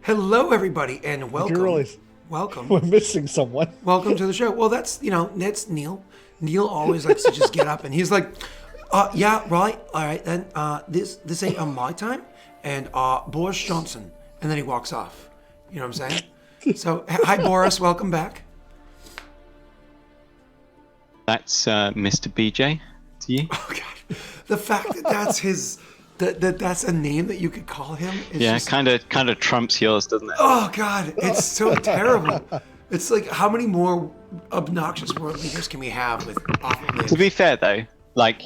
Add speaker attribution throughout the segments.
Speaker 1: Hello, everybody, and
Speaker 2: You do realize
Speaker 1: welcome,
Speaker 2: we're missing someone.
Speaker 1: welcome to the show. Well, that's Neil. Neil always likes to just get up, and he's like, yeah, right, all right, then, this ain't on my time, and Boris Johnson, and then he walks off. You know what I'm saying? So, hi, Boris, welcome back.
Speaker 3: That's Mr. BJ to you.
Speaker 1: Oh God, the fact that that's his, that's a name that you could call him. Is
Speaker 3: Yeah,
Speaker 1: just,
Speaker 3: kind of trumps yours, doesn't it?
Speaker 1: Oh God, it's so terrible. It's like, how many more obnoxious world leaders can we have with awful names?
Speaker 3: To be fair, though, like,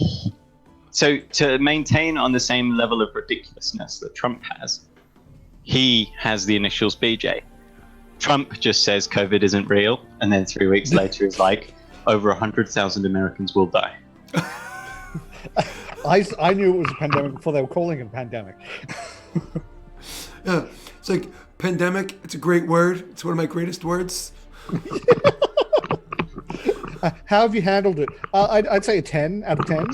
Speaker 3: so to maintain on the same level of ridiculousness that Trump has, he has the initials BJ. Trump just says COVID isn't real, and then 3 weeks later is like, over 100,000 Americans will die.
Speaker 2: I knew it was a pandemic before they were calling it a pandemic.
Speaker 1: Yeah, it's like pandemic. It's a great word. It's one of my greatest words.
Speaker 2: How have you handled it? I'd say a 10 out of 10.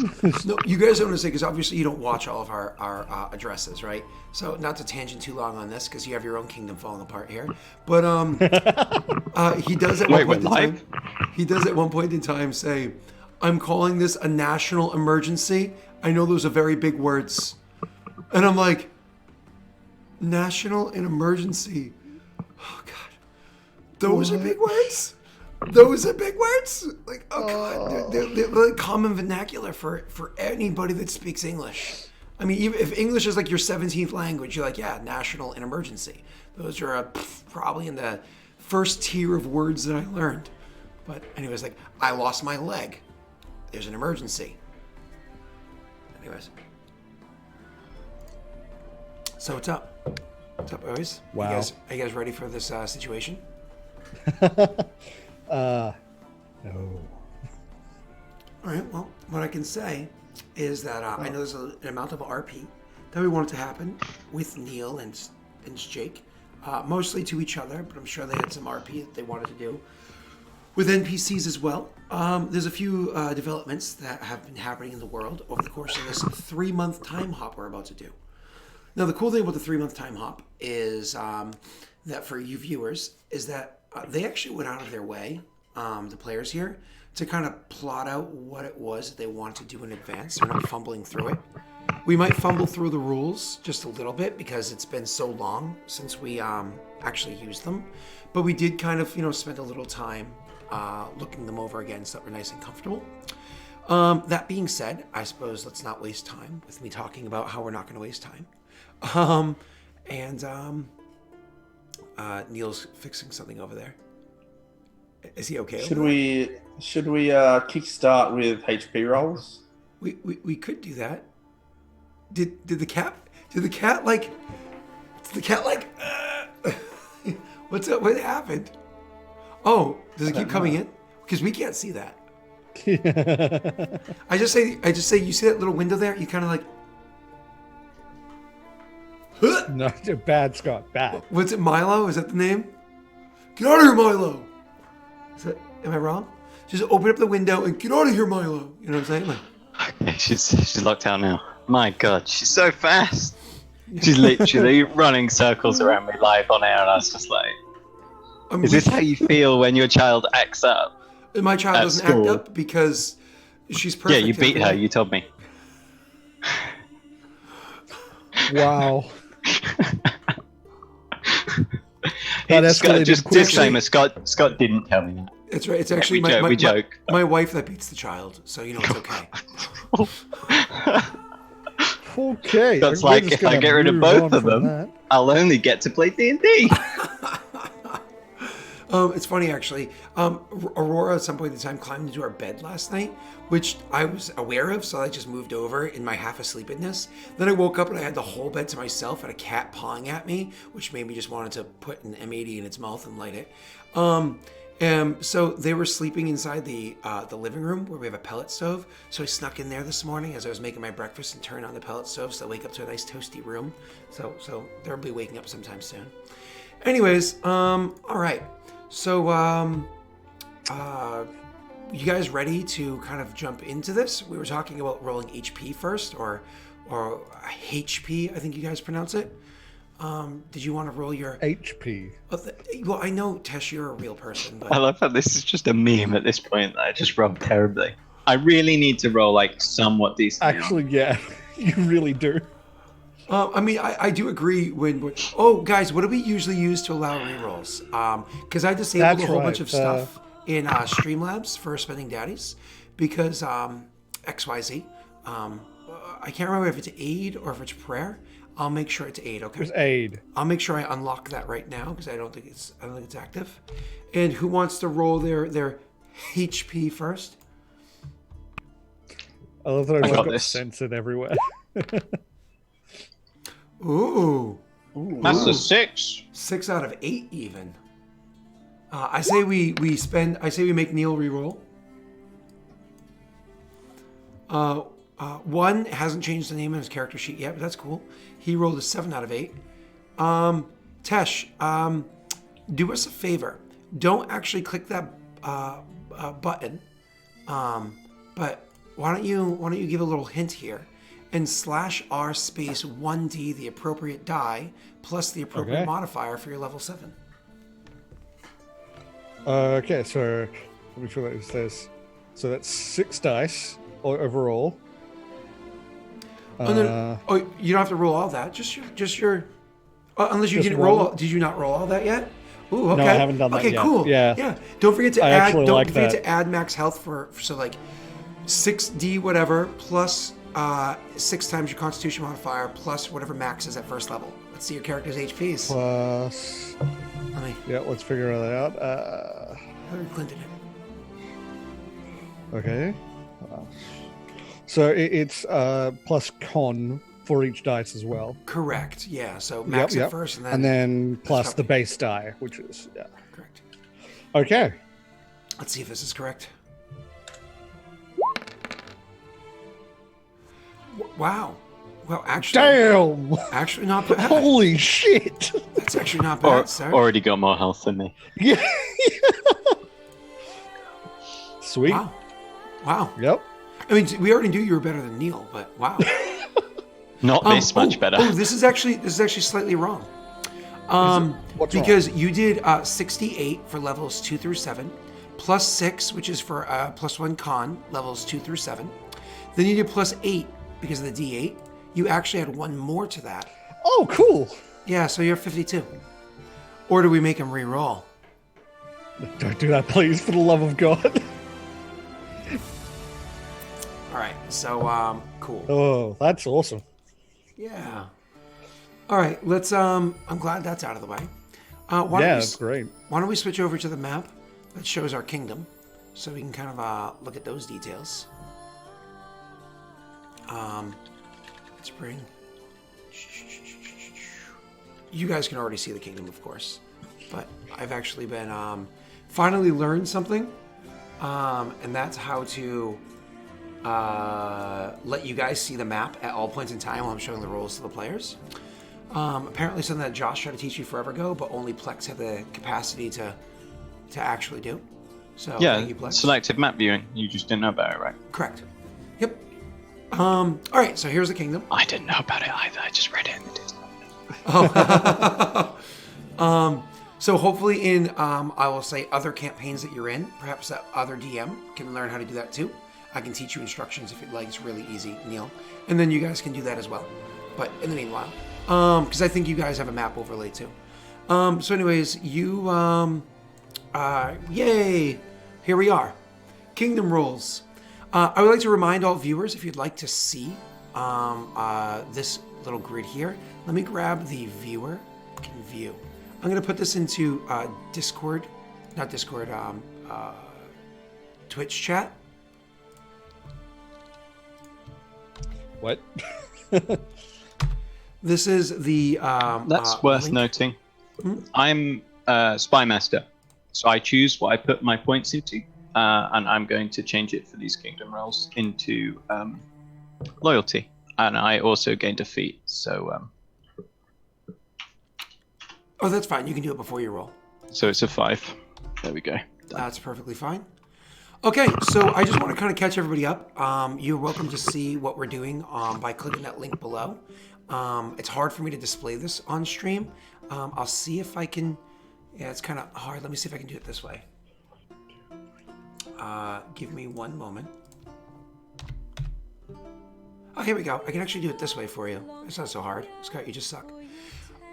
Speaker 1: No, you guys don't want to say, because obviously you don't watch all of our addresses, right? So not to tangent too long on this, because you have your own kingdom falling apart here. But he does at one point in time. He does at one point in time say, "I'm calling this a national emergency." I know those are very big words, and I'm like, national and emergency. Oh God, those are big words. Those are big words. Like, oh God, they're like common vernacular for anybody that speaks English. I mean, even if English is like your 17th language, you're like, yeah, national and emergency. Those are probably in the first tier of words that I learned. But anyways, like, I lost my leg. There's an emergency. Anyways. So what's up? What's up, boys?
Speaker 2: Wow.
Speaker 1: Are you guys ready for this situation?
Speaker 2: No.
Speaker 1: All right, well, what I can say is that I know there's an amount of RP that we want it to happen with Neil and Jake, mostly to each other, but I'm sure they had some RP that they wanted to do with NPCs as well. There's a few developments that have been happening in the world over the course of this 3-month time hop we're about to do. Now, the cool thing about the 3-month time hop is that for you viewers is that they actually went out of their way, the players here, to kind of plot out what it was that they wanted to do in advance. They're not fumbling through it. We might fumble through the rules just a little bit because it's been so long since we actually used them. But we did kind of, spend a little time looking them over again so that we're nice and comfortable. That being said, I suppose let's not waste time with me talking about how we're not going to waste time. Neil's fixing something over there. Is he okay?
Speaker 4: Should we kickstart with HP rolls?
Speaker 1: We could do that. Did the cat like what's up? What happened? Oh, does it keep coming in? Because we can't see that. I just say you see that little window there? You kind of like
Speaker 2: No, bad, Scott. Bad.
Speaker 1: What's it, Milo? Is that the name? Get out of here, Milo! Am I wrong? Just open up the window and get out of here, Milo. You know what I'm saying? Like,
Speaker 3: Okay, she's locked out now. My God, she's so fast. She's literally running circles around me live on air, and I was just like, "Is this how you feel when your child acts up?"
Speaker 1: And my child doesn't act up because she's perfect.
Speaker 3: Yeah, you beat her. You told me.
Speaker 2: Wow.
Speaker 3: Just disclaimer: Scott didn't tell me that.
Speaker 1: That's right. It's actually
Speaker 3: we joke.
Speaker 1: My wife that beats the child, so it's okay.
Speaker 2: Okay.
Speaker 3: That's like, if I get rid of both of them, I'll only get to play D&D.
Speaker 1: It's funny, actually. Aurora, at some point in time, climbed into our bed last night, which I was aware of, so I just moved over in my half-asleepedness. Then I woke up and I had the whole bed to myself and a cat pawing at me, which made me just wanted to put an M80 in its mouth and light it. So they were sleeping inside the living room where we have a pellet stove. So I snuck in there this morning as I was making my breakfast and turned on the pellet stove so I wake up to a nice toasty room. So they'll be waking up sometime soon. Anyways, all right. So, you guys ready to kind of jump into this? We were talking about rolling HP first, or HP, I think you guys pronounce it. Did you want to roll your?
Speaker 2: HP.
Speaker 1: Well, I know Tesh, you're a real person,
Speaker 3: I
Speaker 1: but
Speaker 3: love how this is just a meme at this point that I just rolled terribly. I really need to roll like somewhat decent.
Speaker 2: Actually, yeah, you really do.
Speaker 1: I mean, I do agree when. Oh, guys, what do we usually use to allow rerolls? Because I disabled
Speaker 2: That's
Speaker 1: a whole bunch of
Speaker 2: right,
Speaker 1: stuff in Streamlabs for Spending Daddies because XYZ. I can't remember if it's aid or if it's prayer. I'll make sure it's aid. Okay.
Speaker 2: There's aid.
Speaker 1: I'll make sure I unlock that right now because I don't think it's active. And who wants to roll their HP first?
Speaker 2: I love that I've
Speaker 3: got
Speaker 2: got
Speaker 3: this.
Speaker 2: censored everywhere.
Speaker 1: Ooh.
Speaker 3: That's a 6.
Speaker 1: 6 out of 8 even. I say we make Neil reroll. 1 hasn't changed the name on his character sheet yet, but that's cool. He rolled a 7 out of 8. Tesh, do us a favor. Don't actually click that button. But why don't you give a little hint here? And /r space 1d the appropriate die plus the appropriate
Speaker 2: Okay.
Speaker 1: modifier for your level 7.
Speaker 2: Okay, so let me sure that says. So that's 6 dice overall.
Speaker 1: Oh, no, oh, you don't have to roll all that. Just your. Unless you
Speaker 2: Just
Speaker 1: didn't roll.
Speaker 2: one.
Speaker 1: Did you not roll all that yet? Ooh, okay.
Speaker 2: No, I haven't done that
Speaker 1: okay,
Speaker 2: yet.
Speaker 1: cool.
Speaker 2: Yeah.
Speaker 1: Don't forget to
Speaker 2: I
Speaker 1: add.
Speaker 2: actually
Speaker 1: Don't
Speaker 2: like
Speaker 1: forget
Speaker 2: that.
Speaker 1: to add max health for so like 6d whatever plus 6 times your Constitution modifier plus whatever max is at first level. Let's see your character's HPs.
Speaker 2: Plus.
Speaker 1: Let me.
Speaker 2: Yeah, let's figure that out.
Speaker 1: Hillary Clinton.
Speaker 2: Okay. So it's plus con for each dice as well.
Speaker 1: Correct. Yeah. So max it first, and
Speaker 2: then plus the
Speaker 1: probably-
Speaker 2: base die, which is
Speaker 1: Correct.
Speaker 2: Okay.
Speaker 1: Let's see if this is correct. Wow. Well, actually,
Speaker 2: Damn!
Speaker 1: actually not bad.
Speaker 2: Holy shit!
Speaker 1: That's actually not bad, sir.
Speaker 3: Already got more health than me.
Speaker 2: Yeah. Sweet.
Speaker 1: Wow. Wow.
Speaker 2: Yep.
Speaker 1: I mean, we already knew you were better than Neil, but wow.
Speaker 3: Not this much better.
Speaker 1: Oh, this is actually slightly wrong.
Speaker 2: What's
Speaker 1: Because you did 68 for levels 2 through 7, plus 6, which is for plus 1 con, levels 2 through 7. Then you did plus 8 because of the D8. You actually had 1 more to that.
Speaker 2: Oh, cool.
Speaker 1: Yeah, so you're 52. Or do we make him re-roll?
Speaker 2: Don't do that, please, for the love of God.
Speaker 1: All right, so cool.
Speaker 2: Oh, that's awesome.
Speaker 1: Yeah. All right, let's. I'm glad that's out of the way. Why
Speaker 2: Yeah,
Speaker 1: don't
Speaker 2: that's great.
Speaker 1: Why don't we switch over to the map that shows our kingdom, so we can kind of look at those details. Let's bring. You guys can already see the kingdom, of course, but I've actually been finally learned something, and that's how to let you guys see the map at all points in time while I'm showing the rules to the players. Apparently something that Josh tried to teach you forever ago, but only Plex had the capacity to actually do. So
Speaker 3: Yeah,
Speaker 1: thank you, Plex.
Speaker 3: selective map viewing. You just didn't know about it, right?
Speaker 1: Correct. Yep. All right, so here's the kingdom.
Speaker 3: I didn't know about it either. I just read it in the Disney.
Speaker 1: So hopefully in, I will say, other campaigns that you're in, perhaps that other DM can learn how to do that too. I can teach you instructions if you'd like. It's really easy, Neil. And then you guys can do that as well. But in the meanwhile, because I think you guys have a map overlay too. So anyways, you, yay, here we are. Kingdom rules. I would like to remind all viewers, if you'd like to see this little grid here, let me grab the viewer can view. I'm going to put this into Discord, not Discord, Twitch chat.
Speaker 2: What?
Speaker 1: This is the
Speaker 3: That's worth
Speaker 1: link.
Speaker 3: noting. I'm Spy Master, so I choose what I put my points into, and I'm going to change it for these kingdom rolls into loyalty, and I also gain defeat. So,
Speaker 1: Oh, that's fine. You can do it before you roll.
Speaker 3: so it's a 5. There we go.
Speaker 1: That's perfectly fine. Okay, so I just want to kind of catch everybody up. You're welcome to see what we're doing by clicking that link below. It's hard for me to display this on stream. I'll see if I can. Yeah, it's kind of hard. Let me see if I can do it this way. Give me one moment. Oh, here we go. I can actually do it this way for you. It's not so hard. Scott, you just suck.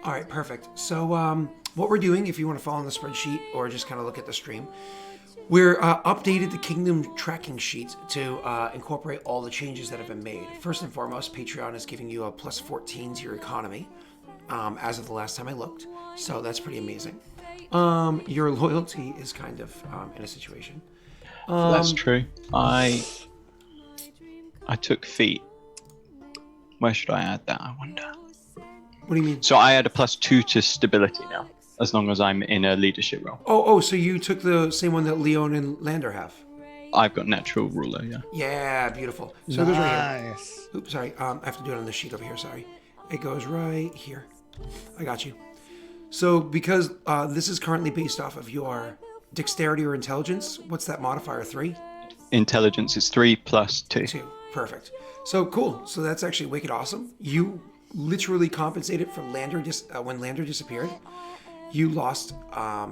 Speaker 1: All right, perfect. So what we're doing, if you want to follow on the spreadsheet or just kind of look at the stream, we're updated the Kingdom tracking sheet to incorporate all the changes that have been made. First and foremost, Patreon is giving you a plus 14 to your economy as of the last time I looked. So that's pretty amazing. Your loyalty is kind of in a situation.
Speaker 3: That's true. I took feet. Where should I add that, I wonder?
Speaker 1: What do you mean?
Speaker 3: So I add a +2 to stability now, as long as I'm in a leadership role.
Speaker 1: Oh, so you took the same one that Leon and Lander have?
Speaker 3: I've got natural ruler, yeah.
Speaker 1: Yeah, beautiful. So it goes right here.
Speaker 2: Nice.
Speaker 1: Oops, sorry. I have to do it on the sheet over here, sorry. It goes right here. I got you. So because this is currently based off of your dexterity or intelligence, what's that modifier, 3?
Speaker 3: Intelligence is 3 + 2.
Speaker 1: 2. Perfect. So cool. So that's actually wicked awesome. You literally compensated for Lander when Lander disappeared. You lost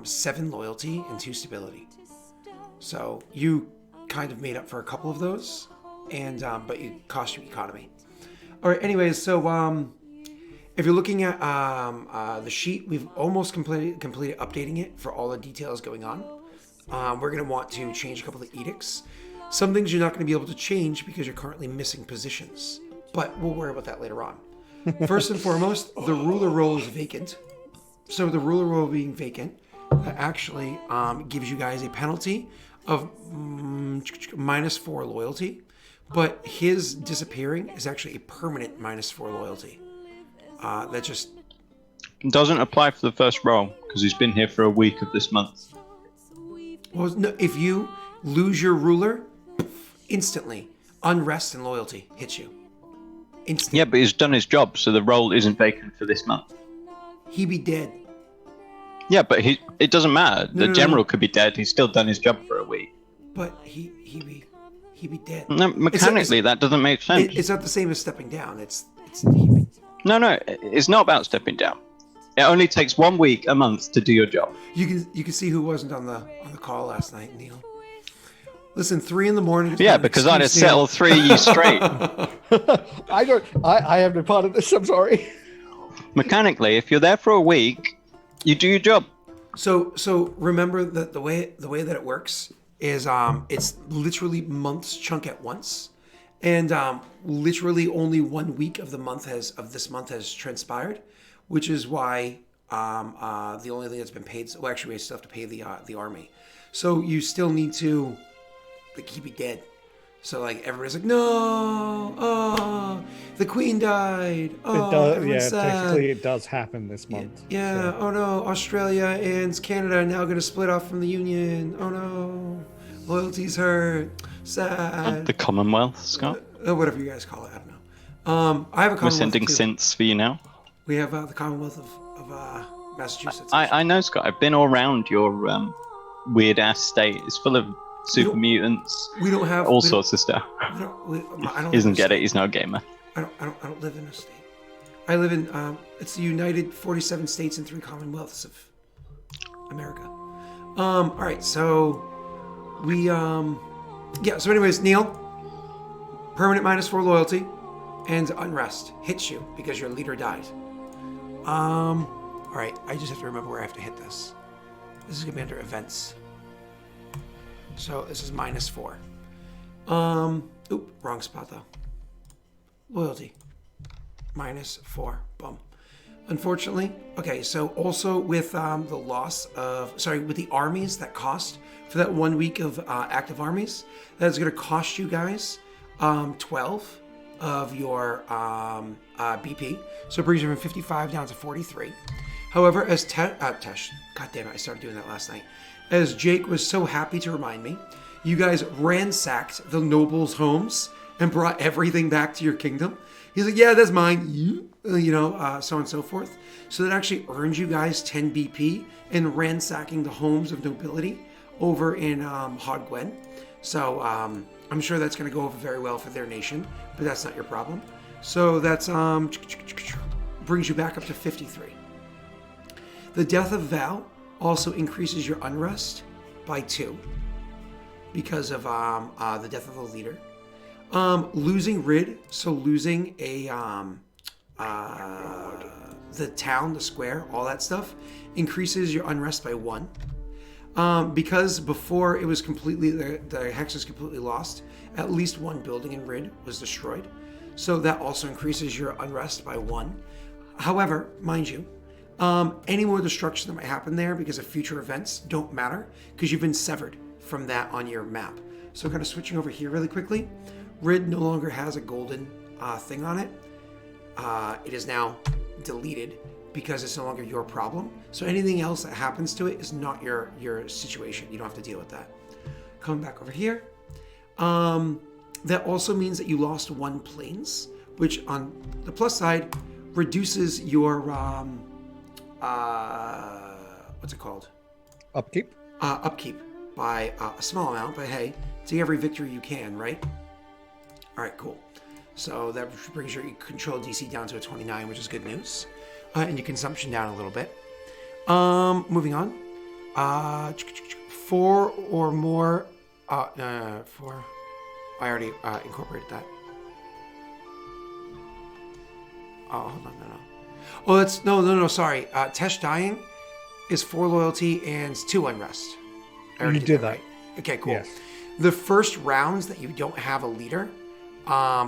Speaker 1: 7 loyalty and 2 stability. So you kind of made up for a couple of those, and but it cost you economy. All right. Anyways, so if you're looking at the sheet, we've almost completed updating it for all the details going on. We're going to want to change a couple of edicts. Some things you're not going to be able to change because you're currently missing positions, but we'll worry about that later on. First and foremost, the ruler role is vacant. So the ruler role being vacant actually gives you guys a penalty of -4 loyalty, but his disappearing is actually a permanent -4 loyalty. That just
Speaker 3: Doesn't apply for the first role, because he's been here for a week of this month.
Speaker 1: well, no, if you lose your ruler, instantly unrest and loyalty hits you. Instantly.
Speaker 3: Yeah, but he's done his job, so the role isn't vacant for this month.
Speaker 1: He be dead.
Speaker 3: Yeah, but it doesn't matter. The
Speaker 1: No.
Speaker 3: general could be dead. He's still done his job for a week.
Speaker 1: But he be dead.
Speaker 3: No, mechanically, that doesn't make sense.
Speaker 1: It's not the same as stepping down. It's he be,
Speaker 3: No, it's not about stepping down. It only takes 1 week a month to do your job.
Speaker 1: you can see who wasn't on the call last night, Neil. Listen, 3 in the morning.
Speaker 3: Yeah, because I'd have settled 3 of you straight.
Speaker 2: I have no part of this. I'm sorry.
Speaker 3: Mechanically, if you're there for a week, you do your job.
Speaker 1: So remember that the way that it works is it's literally months chunk at once, and literally only 1 week of this month has transpired, which is why the only thing that's been paid. Well, actually, we still have to pay the army, so you still need to. Like, he be dead. So like everybody's like, no, oh, the queen died. Oh,
Speaker 2: It does,
Speaker 1: everyone's sad.
Speaker 2: technically it does happen this month.
Speaker 1: Yeah.
Speaker 2: so.
Speaker 1: Oh no, Australia and Canada are now going to split off from the union. Oh no, loyalty's hurt. Sad.
Speaker 3: The Commonwealth, Scott.
Speaker 1: Whatever you guys call it, I don't know. I have a
Speaker 3: We're
Speaker 1: Commonwealth
Speaker 3: sending
Speaker 1: too.
Speaker 3: synths for you now.
Speaker 1: We have the Commonwealth of Massachusetts.
Speaker 3: I know, Scott. I've been all around your weird ass state. It's full of super mutants,
Speaker 1: we don't have
Speaker 3: all
Speaker 1: we don't-
Speaker 3: sorts of stuff.
Speaker 1: I don't
Speaker 3: He doesn't
Speaker 1: live
Speaker 3: get
Speaker 1: in a
Speaker 3: it. He's not a gamer.
Speaker 1: I don't live in a state. I live in it's the United 47 states and 3 Commonwealths of America. All right, so we yeah. So anyways, Neil, permanent -4 loyalty and unrest hits you because your leader died. All right, I just have to remember where I have to hit this. This is gonna be under events. So this is -4. Oop, wrong spot though. Loyalty. -4. Boom. Unfortunately, okay, so also with the loss of, with the armies that cost for that 1 week of active armies, that's going to cost you guys 12 of your BP. So it brings you from 55 down to 43. However, as Tesh, god damn it, I started doing that last night. As Jake was so happy to remind me, you guys ransacked the nobles' homes and brought everything back to your kingdom. He's like, yeah, that's mine. So on and so forth. So that actually earns you guys 10 BP in ransacking the homes of nobility over in Hogwen. So I'm sure that's going to go over very well for their nation, but that's not your problem. So that's brings you back up to 53. The death of Val also increases your unrest by 2 because of the death of the leader. Losing Rid, so losing a the town, the square, all that stuff, increases your unrest by 1. Because before it was completely, the hex was completely lost, at least 1 building in Rid was destroyed. So that also increases your unrest by 1. However, mind you, any more destruction that might happen there because of future events don't matter because you've been severed from that on your map. So kind of switching over here really quickly. Rid no longer has a golden thing on it. It is now deleted because it's no longer your problem. So anything else that happens to it is not your situation. You don't have to deal with that. Coming back over here. That also means that you lost 1 planes, which on the plus side reduces your what's it called?
Speaker 2: Upkeep?
Speaker 1: Upkeep by a small amount, but hey, take every victory you can, right? All right, cool. So that brings your control DC down to a 29, which is good news. And your consumption down a little bit. Moving on. 4 or more. 4. I already incorporated that. Oh, hold on, no. Oh, that's no. Sorry. Tesh dying is 4 loyalty and 2 unrest. I already
Speaker 2: did that.
Speaker 1: right. Okay, cool.
Speaker 2: Yes.
Speaker 1: The first rounds that you don't have a leader,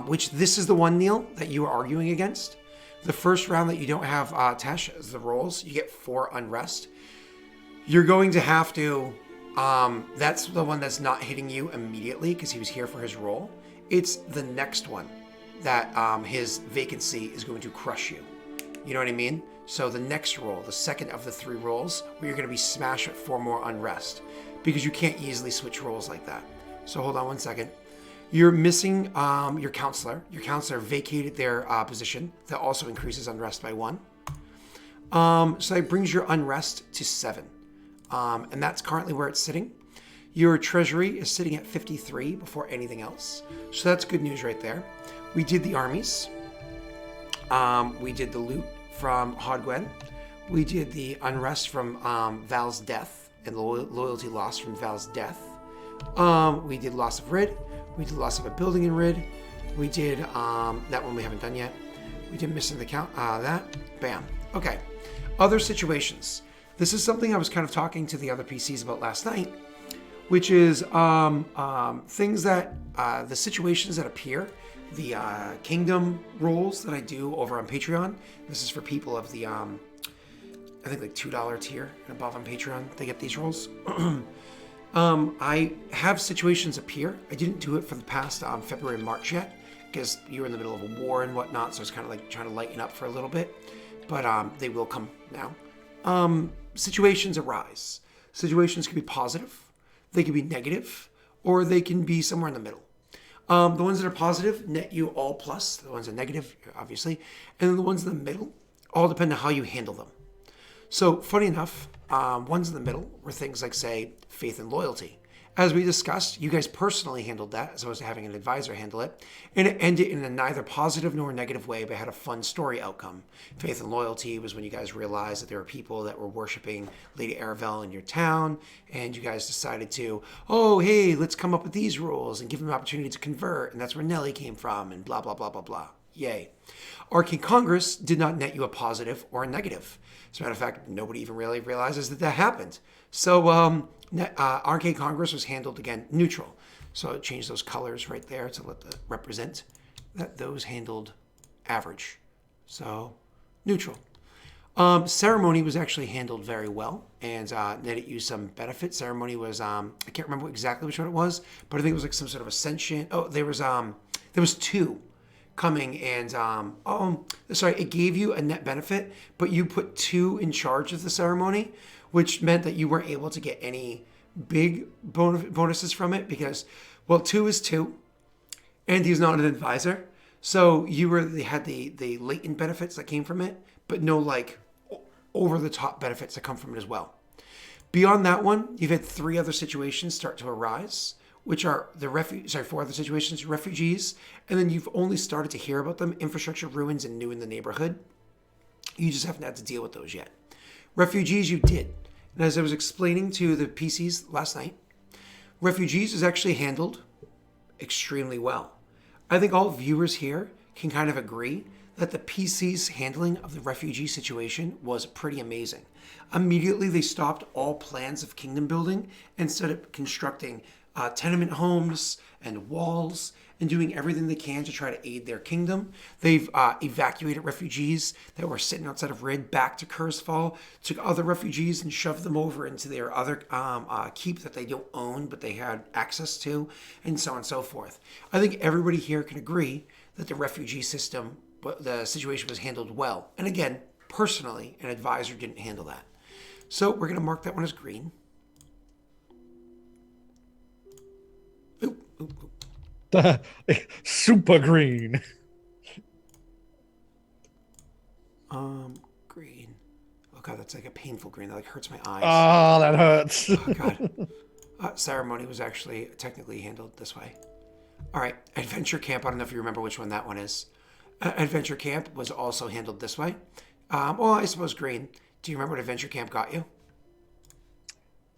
Speaker 1: which this is the one, Neil, that you are arguing against. The first round that you don't have Tesh as the rolls, you get 4 unrest. You're going to have to. That's the one that's not hitting you immediately because he was here for his roll. It's the next one that his vacancy is going to crush you. You know what I mean? So the next roll, the second of the 3 rolls, where you're going to be smashed at 4 more unrest because you can't easily switch rolls like that. So hold on one second. You're missing your counselor. Your counselor vacated their position. That also increases unrest by 1. So that brings your unrest to 7. And that's currently where it's sitting. Your treasury is sitting at 53 before anything else. So that's good news right there. We did the armies. We did the loot from Hodgwen. We did the unrest from Val's death and the loyalty loss from Val's death. We did loss of Rid. We did loss of a building in Rid. We did that one we haven't done yet. We did missing the count. That. Bam. Okay. Other situations. This is something I was kind of talking to the other PCs about last night, which is things that the situations that appear, the kingdom rolls that I do over on Patreon. This is for people of the I think like $2 tier and above on Patreon. They get these rolls. I have situations appear. I didn't do it for the past February and March yet because you were in the middle of a war and whatnot, so it's kind of like trying to lighten up for a little bit. But they will come now. Situations arise. Situations can be positive, they can be negative, or they can be somewhere in the middle. The ones that are positive net you all plus. The ones that are negative, obviously. And then the ones in the middle all depend on how you handle them. So, funny enough, ones in the middle were things like, say, faith and loyalty. As we discussed, you guys personally handled that as opposed to having an advisor handle it. And it ended in a neither positive nor negative way, but had a fun story outcome. Faith and loyalty was when you guys realized that there were people that were worshiping Lady Aravel in your town, and you guys decided to, oh, hey, let's come up with these rules and give them an opportunity to convert, and that's where Nelly came from, and blah, blah, blah, blah, blah. Yay. Arcane Congress did not net you a positive or a negative. As a matter of fact, nobody even really realizes that happened. So Arcane Congress was handled, again, neutral. So it changed those colors right there to let the represent that those handled average. So neutral. Ceremony was actually handled very well and netted you some benefit. Ceremony was, I can't remember exactly which one it was, but I think it was like some sort of ascension. Oh, there was 2 coming and it gave you a net benefit, but you put 2 in charge of the ceremony, which meant that you weren't able to get any big bonuses from it because, well, 2 is 2 and he's not an advisor, so you had the latent benefits that came from it, but no like over the top benefits that come from it as well. Beyond that one, you've had 3 other situations start to arise which are four other situations, refugees, and then you've only started to hear about them, infrastructure ruins and new in the neighborhood. You just haven't had to deal with those yet. Refugees you did. And as I was explaining to the PCs last night, refugees is actually handled extremely well. I think all viewers here can kind of agree that the PC's handling of the refugee situation was pretty amazing. Immediately, they stopped all plans of kingdom building and started constructing tenement homes and walls and doing everything they can to try to aid their kingdom. They've evacuated refugees that were sitting outside of Rid back to Kurzfall, took other refugees and shoved them over into their other keep that they don't own but they had access to, and so on and so forth. I think everybody here can agree that the refugee system, the situation was handled well. And again, personally, an advisor didn't handle that. So we're going to mark that one as green. Oop, oop, oop.
Speaker 2: Super green.
Speaker 1: Green. Oh god, that's like a painful green. That like hurts my eyes.
Speaker 2: Oh, that hurts.
Speaker 1: Oh god. Ceremony was actually technically handled this way. All right, Adventure Camp. I don't know if you remember which one that one is. Adventure Camp was also handled this way. Well, I suppose green. Do you remember what Adventure Camp got you?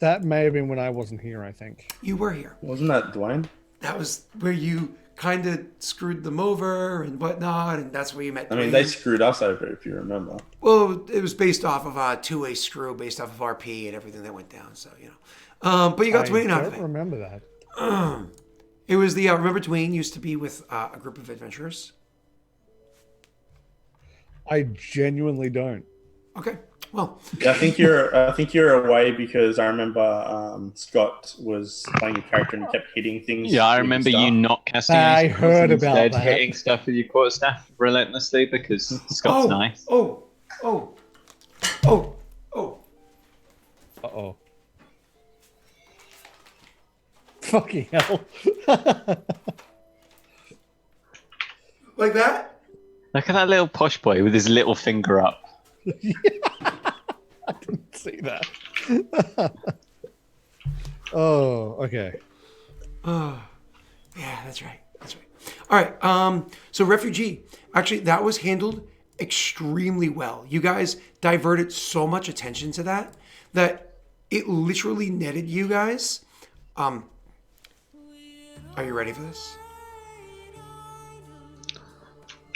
Speaker 2: That may have been when I wasn't here, I think.
Speaker 1: You were here.
Speaker 4: Wasn't that Dwayne?
Speaker 1: That was where you kind of screwed them over and whatnot, and that's where you met.
Speaker 4: I mean, they screwed us over, if you remember.
Speaker 1: Well, it was based off of a two-way screw, based off of RP and everything that went down. So but you got Dwayne out of it.
Speaker 2: I don't remember that.
Speaker 1: It was the remember Dwayne used to be with a group of adventurers.
Speaker 2: I genuinely don't.
Speaker 1: Okay, well,
Speaker 4: Yeah, I think you're away because I remember Scott was playing a character and he kept hitting things.
Speaker 3: Yeah, I
Speaker 4: with
Speaker 3: remember
Speaker 4: stuff.
Speaker 3: you not casting.
Speaker 2: I
Speaker 3: any spells
Speaker 2: heard
Speaker 3: and
Speaker 2: about
Speaker 3: instead
Speaker 2: that.
Speaker 3: hitting stuff with your quarterstaff relentlessly because Scott's nice.
Speaker 1: Oh.
Speaker 2: Uh-oh. Fucking hell.
Speaker 1: Like that?
Speaker 3: Look at that little posh boy with his little finger up.
Speaker 2: I didn't see that. Oh, okay.
Speaker 1: Yeah, that's right. All right. So refugee, actually, that was handled extremely well. You guys diverted so much attention to that it literally netted you guys. Are you ready for this?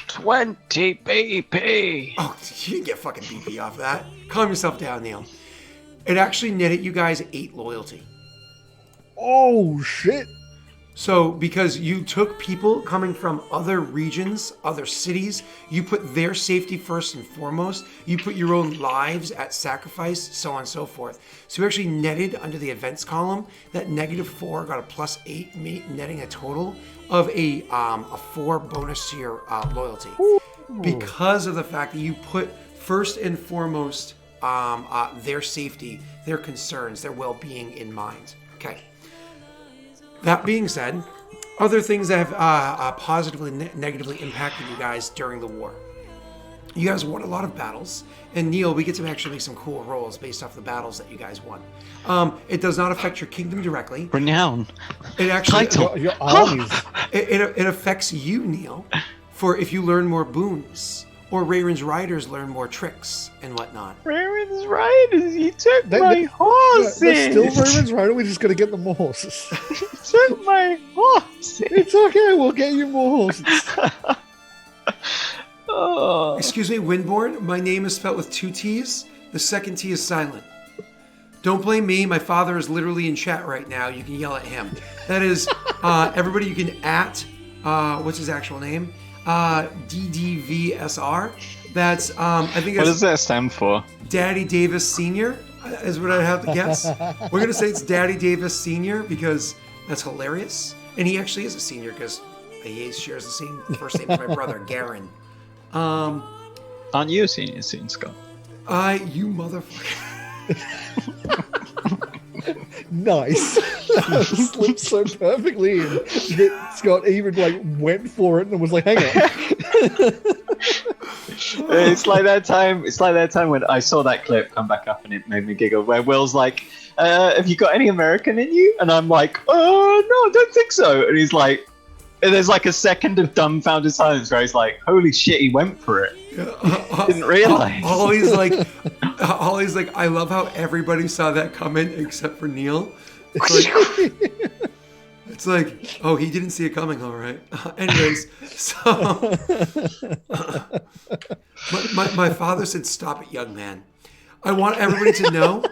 Speaker 3: 20 BP.
Speaker 1: Oh, you didn't get fucking BP off that. Calm yourself down, Neil. It actually netted you guys 8 loyalty.
Speaker 2: Oh, shit.
Speaker 1: So, because you took people coming from other regions, other cities, you put their safety first and foremost, you put your own lives at sacrifice, so on and so forth. So you actually netted under the events column, that -4 got a +8, netting a total of a 4 bonus to your loyalty. Ooh. Because of the fact that you put first and foremost their safety, their concerns, their well-being in mind. Okay. That being said, other things that have positively, negatively impacted you guys during the war. You guys won a lot of battles, and Neil, we get to actually make some cool rolls based off the battles that you guys won. It does not affect your kingdom directly.
Speaker 3: Renown.
Speaker 1: It actually
Speaker 2: Your armies.
Speaker 1: it affects you, Neil, for if you learn more boons, or Rayron's riders learn more tricks and whatnot.
Speaker 3: Rayron's riders, you took my horses.
Speaker 2: They're still Raven's right. We're just going to get them more horses.
Speaker 3: You took my horses.
Speaker 2: It's okay. We'll get you more horses.
Speaker 3: Oh.
Speaker 1: Excuse me, Windborn. My name is spelled with 2 T's. The second T is silent. Don't blame me. My father is literally in chat right now. You can yell at him. That is, everybody you can at, what's his actual name? DDVSR. That's, I think
Speaker 3: What
Speaker 1: it's
Speaker 3: does that stand for?
Speaker 1: Daddy Davis Sr. is what I have to guess. We're going to say it's Daddy Davis Sr. because that's hilarious. And he actually is a senior because he shares the same first name as my brother, Garen.
Speaker 3: Aren't you a senior soon, Scott?
Speaker 1: You motherfucker.
Speaker 2: Nice. That slipped so perfectly in that Scott even went for it and was like, hang on.
Speaker 3: It's like that time. It's like that time when I saw that clip come back up, and it made me giggle. Where Will's like, "Have you got any American in you?" And I'm like, "Oh no, I don't think so." And he's like, and there's like a second of dumbfounded silence where he's like, "Holy shit, he went for it." Didn't realize.
Speaker 1: Holly's like, I love how everybody saw that coming except for Neil. It's like, oh, he didn't see it coming, all right. Anyways, so my father said, "Stop it, young man." I want everybody to know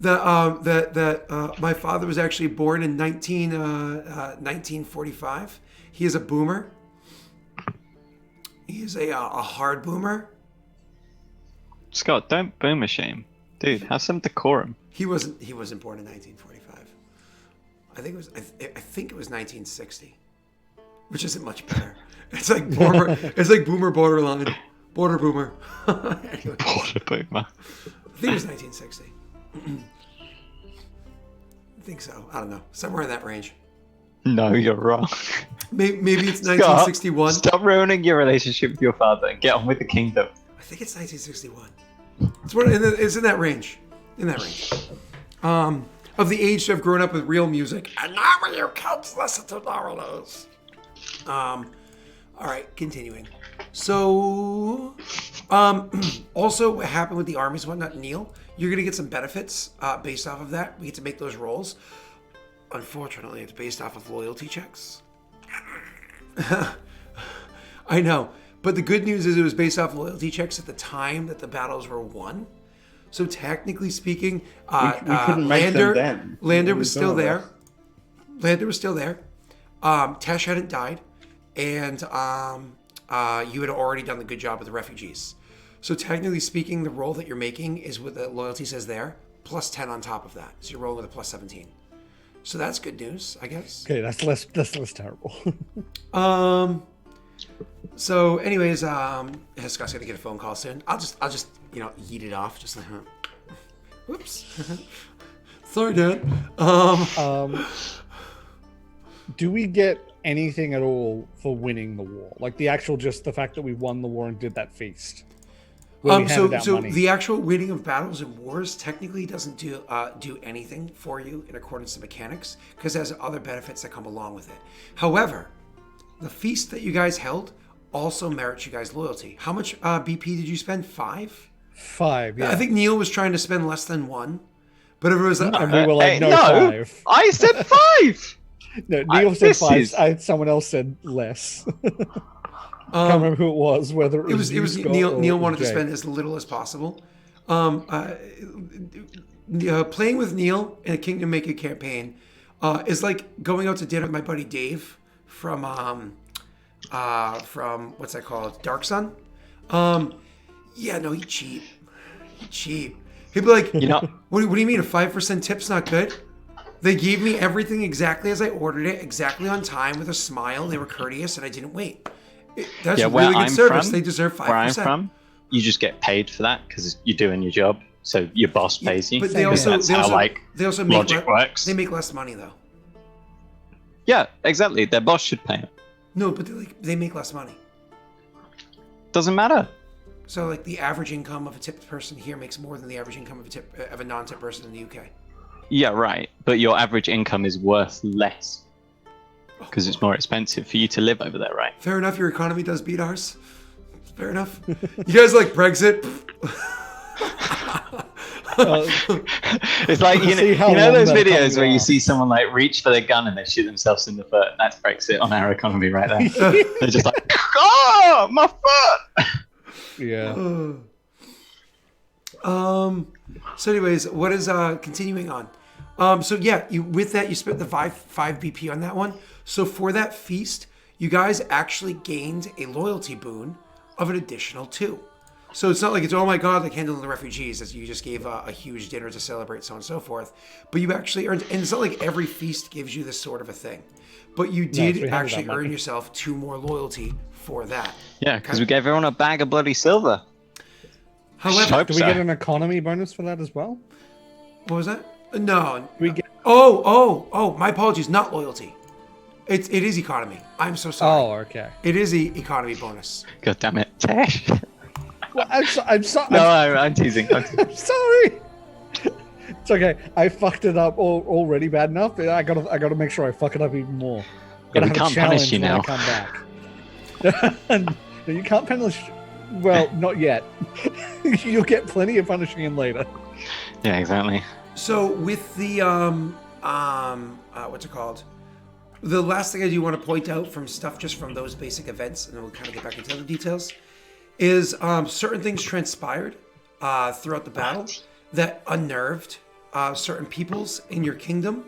Speaker 1: that my father was actually born in 1945. He is a boomer. He is a hard boomer.
Speaker 3: Scott, don't boomer shame, dude. Have some decorum.
Speaker 1: He wasn't born in 1945. I think it was 1960, which isn't much better. It's like boomer. It's like boomer borderline, border boomer. Anyway,
Speaker 3: Border boomer.
Speaker 1: I think it was 1960. I think so. I don't know. Somewhere in that range.
Speaker 3: No, you're wrong.
Speaker 1: Maybe it's
Speaker 3: Scott,
Speaker 1: 1961.
Speaker 3: Stop ruining your relationship with your father and get on with the kingdom.
Speaker 1: I think it's 1961. It's in that range. In that range. Of the age to have grown up with real music. And now when you kids listen to nowadays. All right, continuing. So, also what happened with the armies and whatnot, Neil, you're going to get some benefits based off of that. We get to make those rolls. Unfortunately, it's based off of loyalty checks. I know. But the good news is it was based off loyalty checks at the time that the battles were won. So technically speaking,
Speaker 4: we couldn't make them then.
Speaker 1: Lander was still there. Lander was still there. Tesh hadn't died. And you had already done the good job with the refugees. So technically speaking, the roll that you're making is what the loyalty says there, plus 10 on top of that. So you're rolling with a plus 17. So that's good news, I guess.
Speaker 2: Okay, that's less terrible.
Speaker 1: So anyways, Scott's gonna get a phone call soon. I'll just yeet it off. Just like, whoops. Sorry, Dad.
Speaker 2: Do we get anything at all for winning the war? Like just the fact that we won the war and did that feast?
Speaker 1: So the actual winning of battles and wars technically doesn't do anything for you in accordance to mechanics because it has other benefits that come along with it. However, the feast that you guys held also merits you guys loyalty. How much BP did you spend? 5?
Speaker 2: 5, yeah.
Speaker 1: I think Neil was trying to spend less than 1, but everyone was like,
Speaker 2: and we were like, no, 5.
Speaker 3: I said 5.
Speaker 2: No, Neil said 5. Someone else said less. Can't remember who it was. Whether it was
Speaker 1: Neil. Neil wanted to spend as little as possible. Playing with Neil in a Kingdom Maker campaign is like going out to dinner with my buddy Dave from what's that called? Dark Sun. Yeah, no, he cheap. He'd be like, what do you mean a 5% tip's not good? They gave me everything exactly as I ordered it, exactly on time with a smile. They were courteous, and I didn't wait. That's really good service. They deserve 5%.
Speaker 3: Where I'm from, you just get paid for that because you're doing your job. So your boss pays you.
Speaker 1: But they also
Speaker 3: logic works.
Speaker 1: They make less money though.
Speaker 3: Yeah, exactly. Their boss should pay them.
Speaker 1: No, but they make less money.
Speaker 3: Doesn't matter.
Speaker 1: So like the average income of a tipped person here makes more than the average income of a non-tipped person in the UK. Yeah,
Speaker 3: right. But your average income is worth less because it's more expensive for you to live over there, right?
Speaker 1: Fair enough. Your economy does beat ours. Fair enough. You guys like Brexit?
Speaker 3: It's like you know those videos where you see someone like reach for their gun and they shoot themselves in the foot. That's Brexit on our economy right there. They're just like, oh, my foot.
Speaker 2: Yeah.
Speaker 1: So anyways, what is continuing on? So yeah, with that you spent the 5 BP on that one. So for that feast, you guys actually gained a loyalty boon of an additional 2. So it's not like it's, oh my god, like handling the refugees, as you just gave a huge dinner to celebrate, so on and so forth. But you actually earned, and it's not like every feast gives you this sort of a thing. But you did actually earn yourself 2 more loyalty for that.
Speaker 3: Yeah, because we gave everyone a bag of bloody silver.
Speaker 1: However,
Speaker 2: do we get an economy bonus for that as well?
Speaker 1: What was that? No.
Speaker 2: We get.
Speaker 1: Oh, my apologies, not loyalty. It is economy. I'm so sorry.
Speaker 2: Oh, okay.
Speaker 1: It is economy bonus.
Speaker 3: God damn it, Tash.
Speaker 2: Well, I'm sorry.
Speaker 3: No, I'm teasing. I'm teasing.
Speaker 2: I'm sorry. It's okay. I fucked it up already bad enough. I gotta make sure I fuck it up even more.
Speaker 3: Yeah,
Speaker 2: Gotta
Speaker 3: we
Speaker 2: have a
Speaker 3: can't punish
Speaker 2: challenge
Speaker 3: you
Speaker 2: when I
Speaker 3: now.
Speaker 2: come back. No, you can't punish. Well, not yet. You'll get plenty of punishing him later.
Speaker 3: Yeah, exactly.
Speaker 1: So with the what's it called? The last thing I do want to point out from stuff just from those basic events, and then we'll kind of get back into the details, is certain things transpired throughout the battle that unnerved certain peoples in your kingdom.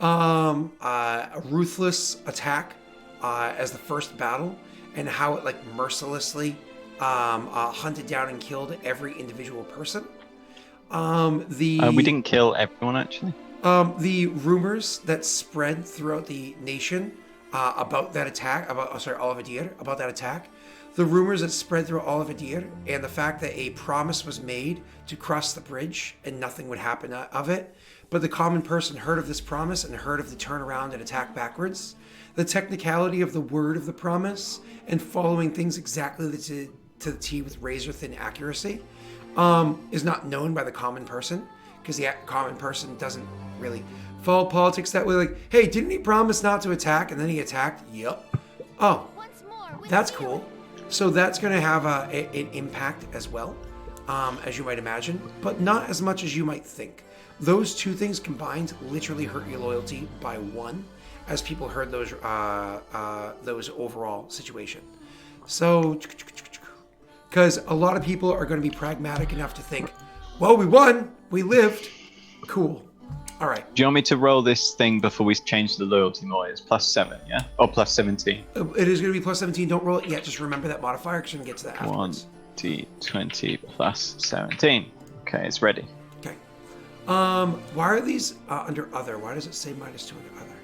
Speaker 1: A ruthless attack as the first battle, and how it like mercilessly hunted down and killed every individual person.
Speaker 3: We didn't kill everyone, actually.
Speaker 1: The rumors that spread throughout the nation about that attack, about that attack, the rumors that spread through all of Adir, and the fact that a promise was made to cross the bridge and nothing would happen of it, but the common person heard of this promise and heard of the turnaround and attack backwards. The technicality of the word of the promise and following things exactly to the T with razor thin accuracy is not known by the common person, because the common person doesn't really follow politics that way. Like, hey, didn't he promise not to attack and then he attacked? Yep. Oh, that's cool. So that's going to have an impact as well, as you might imagine, but not as much as you might think. Those two things combined literally hurt your loyalty by 1, as people heard those overall situation. So, because a lot of people are going to be pragmatic enough to think, well, we won, we lived, cool. All right.
Speaker 3: Do you want me to roll this thing before we change the loyalty more? It's +7, yeah? Or +17?
Speaker 1: It is going to be +17. Don't roll it yet. Just remember that modifier, because you're going to get to that afterwards.
Speaker 3: 1d20 +17. Okay, it's ready.
Speaker 1: Okay. Why are these under other? Why does it say -2 under other?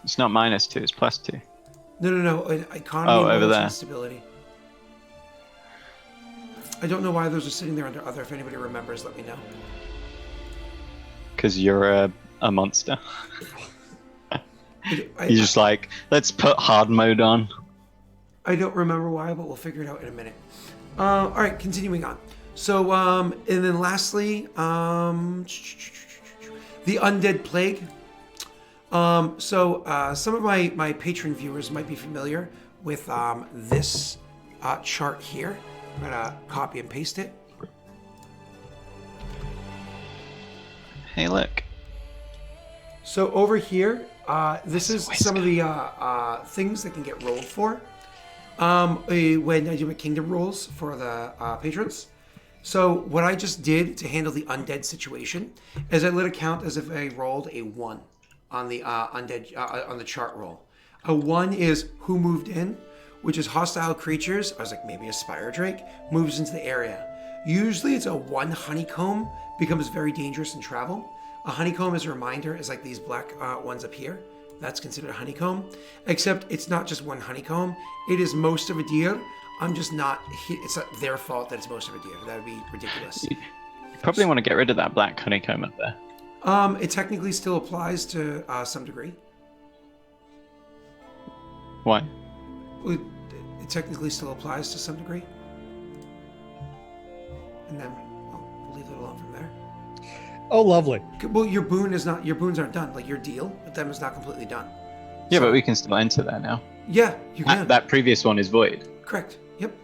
Speaker 3: It's not -2, it's +2.
Speaker 1: No. Economy
Speaker 3: Oh, over
Speaker 1: and
Speaker 3: there.
Speaker 1: stability. I don't know why those are sitting there under other. If anybody remembers, let me know.
Speaker 3: Because you're a monster.
Speaker 1: I
Speaker 3: You're just like, let's put hard mode on.
Speaker 1: I don't remember why, but we'll figure it out in a minute. All right, continuing on. So, and then lastly, the Undead Plague. Some of my patron viewers might be familiar with this chart here. I'm gonna copy and paste it.
Speaker 3: Hey, look.
Speaker 1: So over here, this is some of the things that can get rolled for when I do my kingdom rolls for the patrons. So what I just did to handle the undead situation is I let it count as if I rolled a 1 on the undead on the chart roll. A 1 is who moved in, which is hostile creatures. I was like, maybe a spire drake moves into the area. Usually it's a 1 honeycomb becomes very dangerous in travel. A honeycomb, as a reminder, is like these black ones up here. That's considered a honeycomb, except it's not just 1 honeycomb. It is most of a deer. I'm just not, it's not their fault that it's most of a deer. That would be ridiculous.
Speaker 3: You probably want to get rid of that black honeycomb up there.
Speaker 1: It technically still applies to some degree.
Speaker 3: Why?
Speaker 1: It technically still applies to some degree. And then I'll leave it alone from there.
Speaker 2: Oh, lovely.
Speaker 1: Well, your boons aren't done. Like your deal with them is not completely done.
Speaker 3: Yeah, but we can still enter there now.
Speaker 1: Yeah, you can.
Speaker 3: That previous one is void.
Speaker 1: Correct. Yep.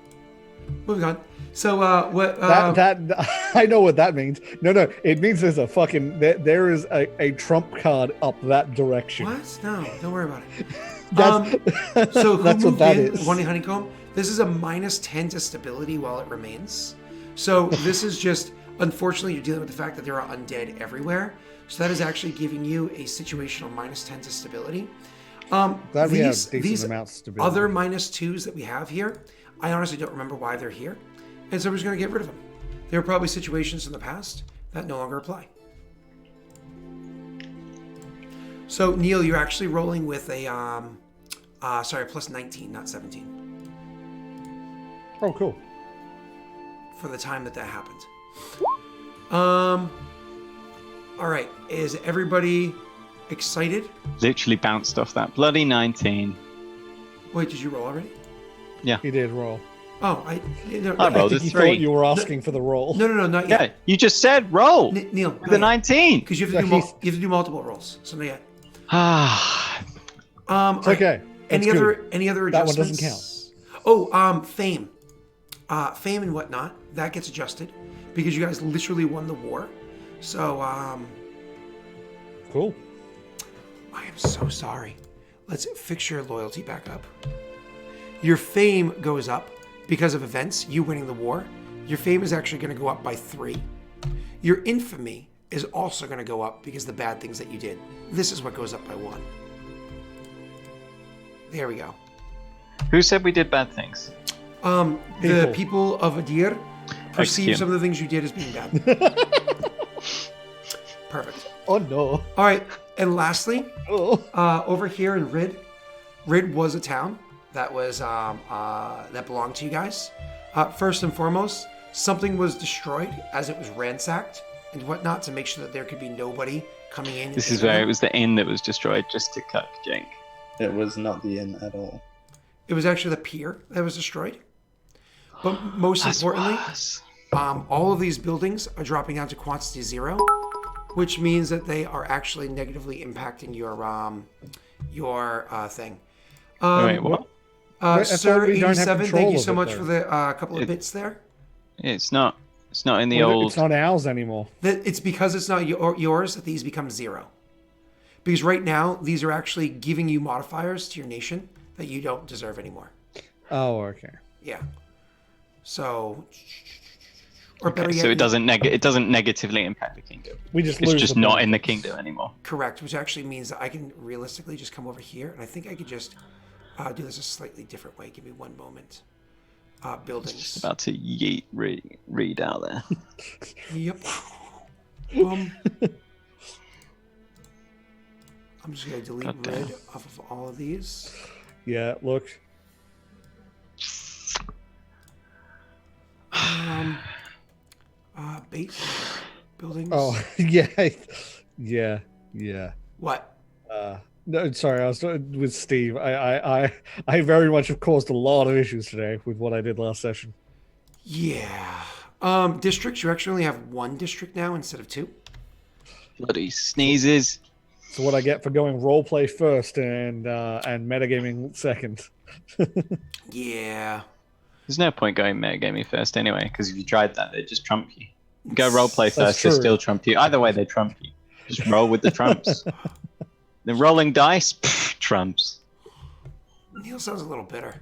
Speaker 1: Moving on. So what?
Speaker 2: That I know what that means. No, it means there's a fucking there is a trump card up that direction.
Speaker 1: What? No, don't worry about it.
Speaker 2: So that's what that is.
Speaker 1: One honeycomb. This is a -10 to stability while it remains. So this is just, unfortunately, you're dealing with the fact that there are undead everywhere. So that is actually giving you a situational -10 to stability.
Speaker 2: That we have decent amounts of stability.
Speaker 1: Other -2s that we have here, I honestly don't remember why they're here. And so we're just going to get rid of them. There are probably situations in the past that no longer apply. So, Neil, you're actually rolling with a, +19, not 17.
Speaker 2: Oh, cool.
Speaker 1: For the time that happened. All right. Is everybody excited.
Speaker 3: Literally bounced off that bloody 19.
Speaker 1: Wait, did you roll already?
Speaker 2: He did roll.
Speaker 1: Oh,
Speaker 3: I
Speaker 2: I
Speaker 3: rolled
Speaker 2: think
Speaker 3: a
Speaker 2: he
Speaker 3: 3.
Speaker 2: thought you were asking for the roll.
Speaker 1: No, not
Speaker 3: Yeah,
Speaker 1: yet.
Speaker 3: you just said roll.
Speaker 1: Neil,
Speaker 3: The 19.
Speaker 1: because you have to
Speaker 2: No,
Speaker 1: do you have to do multiple rolls. So not yet.
Speaker 3: Ah,
Speaker 2: It's okay.
Speaker 1: Any
Speaker 2: That's
Speaker 1: other
Speaker 2: good.
Speaker 1: any other
Speaker 2: That one
Speaker 1: adjustments?
Speaker 2: doesn't count.
Speaker 1: Oh, fame, fame and whatnot that gets adjusted because you guys literally won the war. So
Speaker 2: Cool.
Speaker 1: I am so sorry. Let's fix your loyalty back up. Your fame goes up because of events, you winning the war. Your fame is actually going to go up by 3. Your infamy is also going to go up because of the bad things that you did. This is what goes up by 1. There we go.
Speaker 3: who said we did bad things?
Speaker 1: The people of Adir perceive
Speaker 3: Excuse.
Speaker 1: some of the things you did as being bad. Perfect.
Speaker 2: Oh no.
Speaker 1: All right, and lastly,
Speaker 2: Oh.
Speaker 1: over here in Rid was a town that was that belonged to you guys. First and foremost, something was destroyed as it was ransacked and whatnot to make sure that there could be nobody coming in.
Speaker 3: This is where it was the inn that was destroyed, just to cut Jake.
Speaker 4: It was not the inn at all.
Speaker 1: It was actually the pier that was destroyed. But most importantly, all of these buildings are dropping down to quantity 0, which means that they are actually negatively impacting your thing.
Speaker 3: Wait, what?
Speaker 2: I
Speaker 1: Sir
Speaker 2: thought we don't have
Speaker 1: 87,
Speaker 2: control
Speaker 1: thank you
Speaker 2: of
Speaker 1: so
Speaker 2: it,
Speaker 1: much
Speaker 2: though.
Speaker 1: for the couple of bits there.
Speaker 3: It's not in the
Speaker 2: Well,
Speaker 3: old.
Speaker 2: It's not ours anymore.
Speaker 1: It's because it's not yours that these become 0. Because right now, these are actually giving you modifiers to your nation that you don't deserve anymore.
Speaker 2: Oh, okay.
Speaker 1: Yeah. So, or better
Speaker 3: Okay,
Speaker 1: yet,
Speaker 3: so it doesn't negatively impact the kingdom.
Speaker 2: We just
Speaker 3: It's
Speaker 2: lose
Speaker 3: just
Speaker 2: the
Speaker 3: not in the
Speaker 2: benefits.
Speaker 3: kingdom anymore.
Speaker 1: correct, which actually means that I can realistically just come over here, and I think I could just do this a slightly different way. Give me one moment. Buildings.
Speaker 3: Just about to yeet read out there.
Speaker 1: Yep. I'm just gonna delete
Speaker 3: God damn.
Speaker 1: rid off of all of these.
Speaker 2: Yeah, look.
Speaker 1: Base buildings.
Speaker 2: Oh, yeah.
Speaker 1: What?
Speaker 2: No, sorry, I was with Steve. I very much have caused a lot of issues today with what I did last session.
Speaker 1: Yeah. Districts. You actually only have 1 district now instead of 2.
Speaker 3: Bloody sneezes.
Speaker 2: So what I get for going roleplay first and metagaming second.
Speaker 1: Yeah.
Speaker 3: There's no point going metagaming first anyway, because if you tried that, they just trump you. Go roleplay
Speaker 2: That's
Speaker 3: first, they
Speaker 2: true.
Speaker 3: still trump you. Either way, they trump you. Just roll with the trumps. The rolling dice, trumps.
Speaker 1: Neil sounds a little bitter.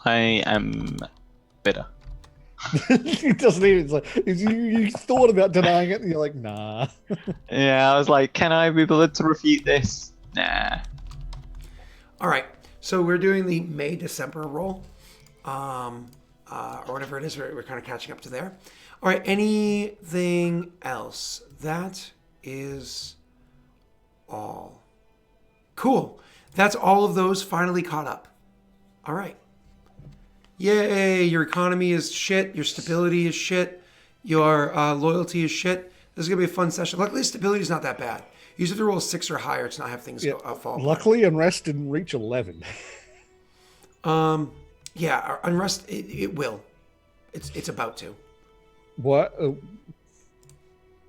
Speaker 3: I am bitter.
Speaker 2: He doesn't even. It's like, you thought about denying it, and you're like, nah.
Speaker 3: Yeah, I was like, can I be bothered to refute this? Nah.
Speaker 1: All right. So we're doing the May-December roll, or whatever it is. We're kind of catching up to there. All right. Anything else? That is all. Cool. That's all of those finally caught up. All right. Yay, your economy is shit, your stability is shit, your loyalty is shit. This is going to be a fun session. Luckily, stability is not that bad. You just have to roll a 6 or higher to not have things fall apart.
Speaker 2: Luckily, unrest didn't reach 11.
Speaker 1: Yeah, unrest, it will. It's about to.
Speaker 2: What?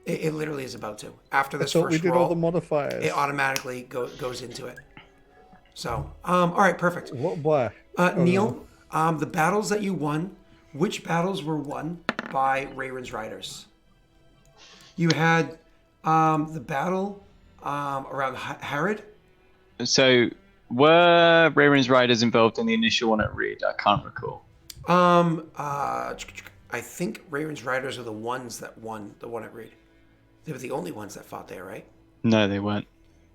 Speaker 1: It literally is about to. After this
Speaker 2: So
Speaker 1: first
Speaker 2: we did
Speaker 1: roll,
Speaker 2: all the modifiers.
Speaker 1: it automatically goes into it. So, all right, perfect.
Speaker 2: What? Why?
Speaker 1: Neil, the battles that you won, which battles were won by Rayron's Riders? You had the battle around Harrod.
Speaker 3: So, were Rayron's Riders involved in the initial one at Reed? I can't recall.
Speaker 1: I think Rayron's Riders are the ones that won the one at Reed. They were the only ones that fought there, right?
Speaker 3: No, they weren't.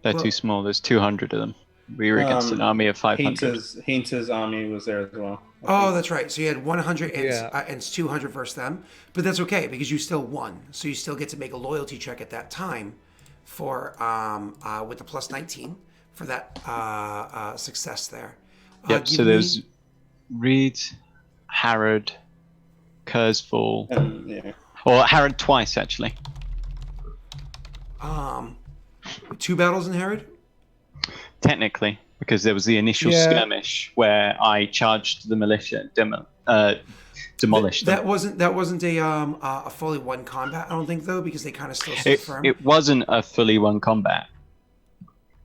Speaker 3: They're
Speaker 1: Well-
Speaker 3: too small. There's 200 of them. We were against an army of 500.
Speaker 4: Heinz's army was there as well.
Speaker 1: Oh, that's right. So you had 100 and,
Speaker 2: Yeah.
Speaker 1: and 200 versus them. But that's okay because you still won. So you still get to make a loyalty check at that time for with the plus 19 for that success there.
Speaker 3: Yep,
Speaker 1: give
Speaker 3: so
Speaker 1: me-
Speaker 3: there's Reed, Harrod, Kurzfall.
Speaker 4: Yeah.
Speaker 3: Or Harrod twice, actually.
Speaker 1: 2 battles in Herod?
Speaker 3: Technically, because there was the initial skirmish where I charged the militia, demolished them.
Speaker 1: That wasn't a fully won combat, I don't think, though, because they kind of still stood firm.
Speaker 3: It wasn't a fully won combat,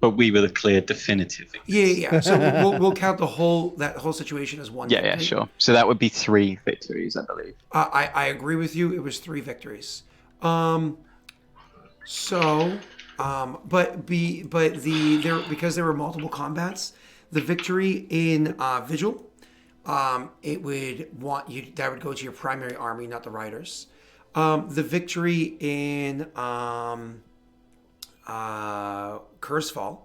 Speaker 3: but we were the clear definitive victors.
Speaker 1: Yeah. So we'll count that whole situation as one.
Speaker 3: Yeah, sure. So that would be 3 victories, I believe.
Speaker 1: I agree with you. It was 3 victories. Because there were multiple combats, the victory in Vigil, it would that would go to your primary army, not the riders. The victory in Cursefall,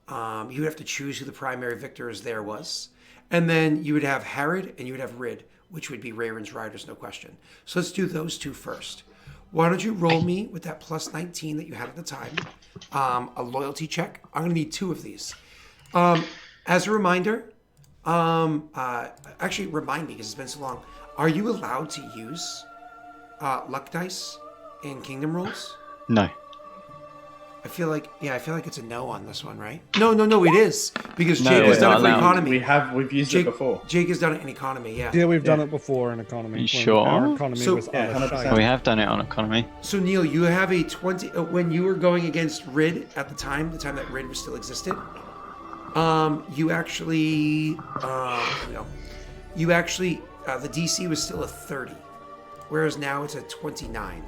Speaker 1: you would have to choose who the primary victors there was, and then you would have Herod and you would have Rid, which would be Rayron's riders, no question. So let's do those 2 first. Why don't you roll me with that plus 19 that you had at the time, a loyalty check. I'm going to need 2 of these. As a reminder, actually remind me because it's been so long. Are you allowed to use luck dice in Kingdom rolls?
Speaker 3: No.
Speaker 1: I feel like it's a no on this one, right? No, it is because Jake has done it for economy.
Speaker 4: We've used it before.
Speaker 1: Jake has done it in economy, yeah.
Speaker 2: Yeah, we've done it before in economy.
Speaker 3: Are you sure?
Speaker 2: Our economy was
Speaker 4: 100%.
Speaker 3: We have done it on economy.
Speaker 1: So Neil, you have a 20 when you were going against Rid at the time that Rid was still existed. You actually, the DC was still a 30, whereas now it's a 29.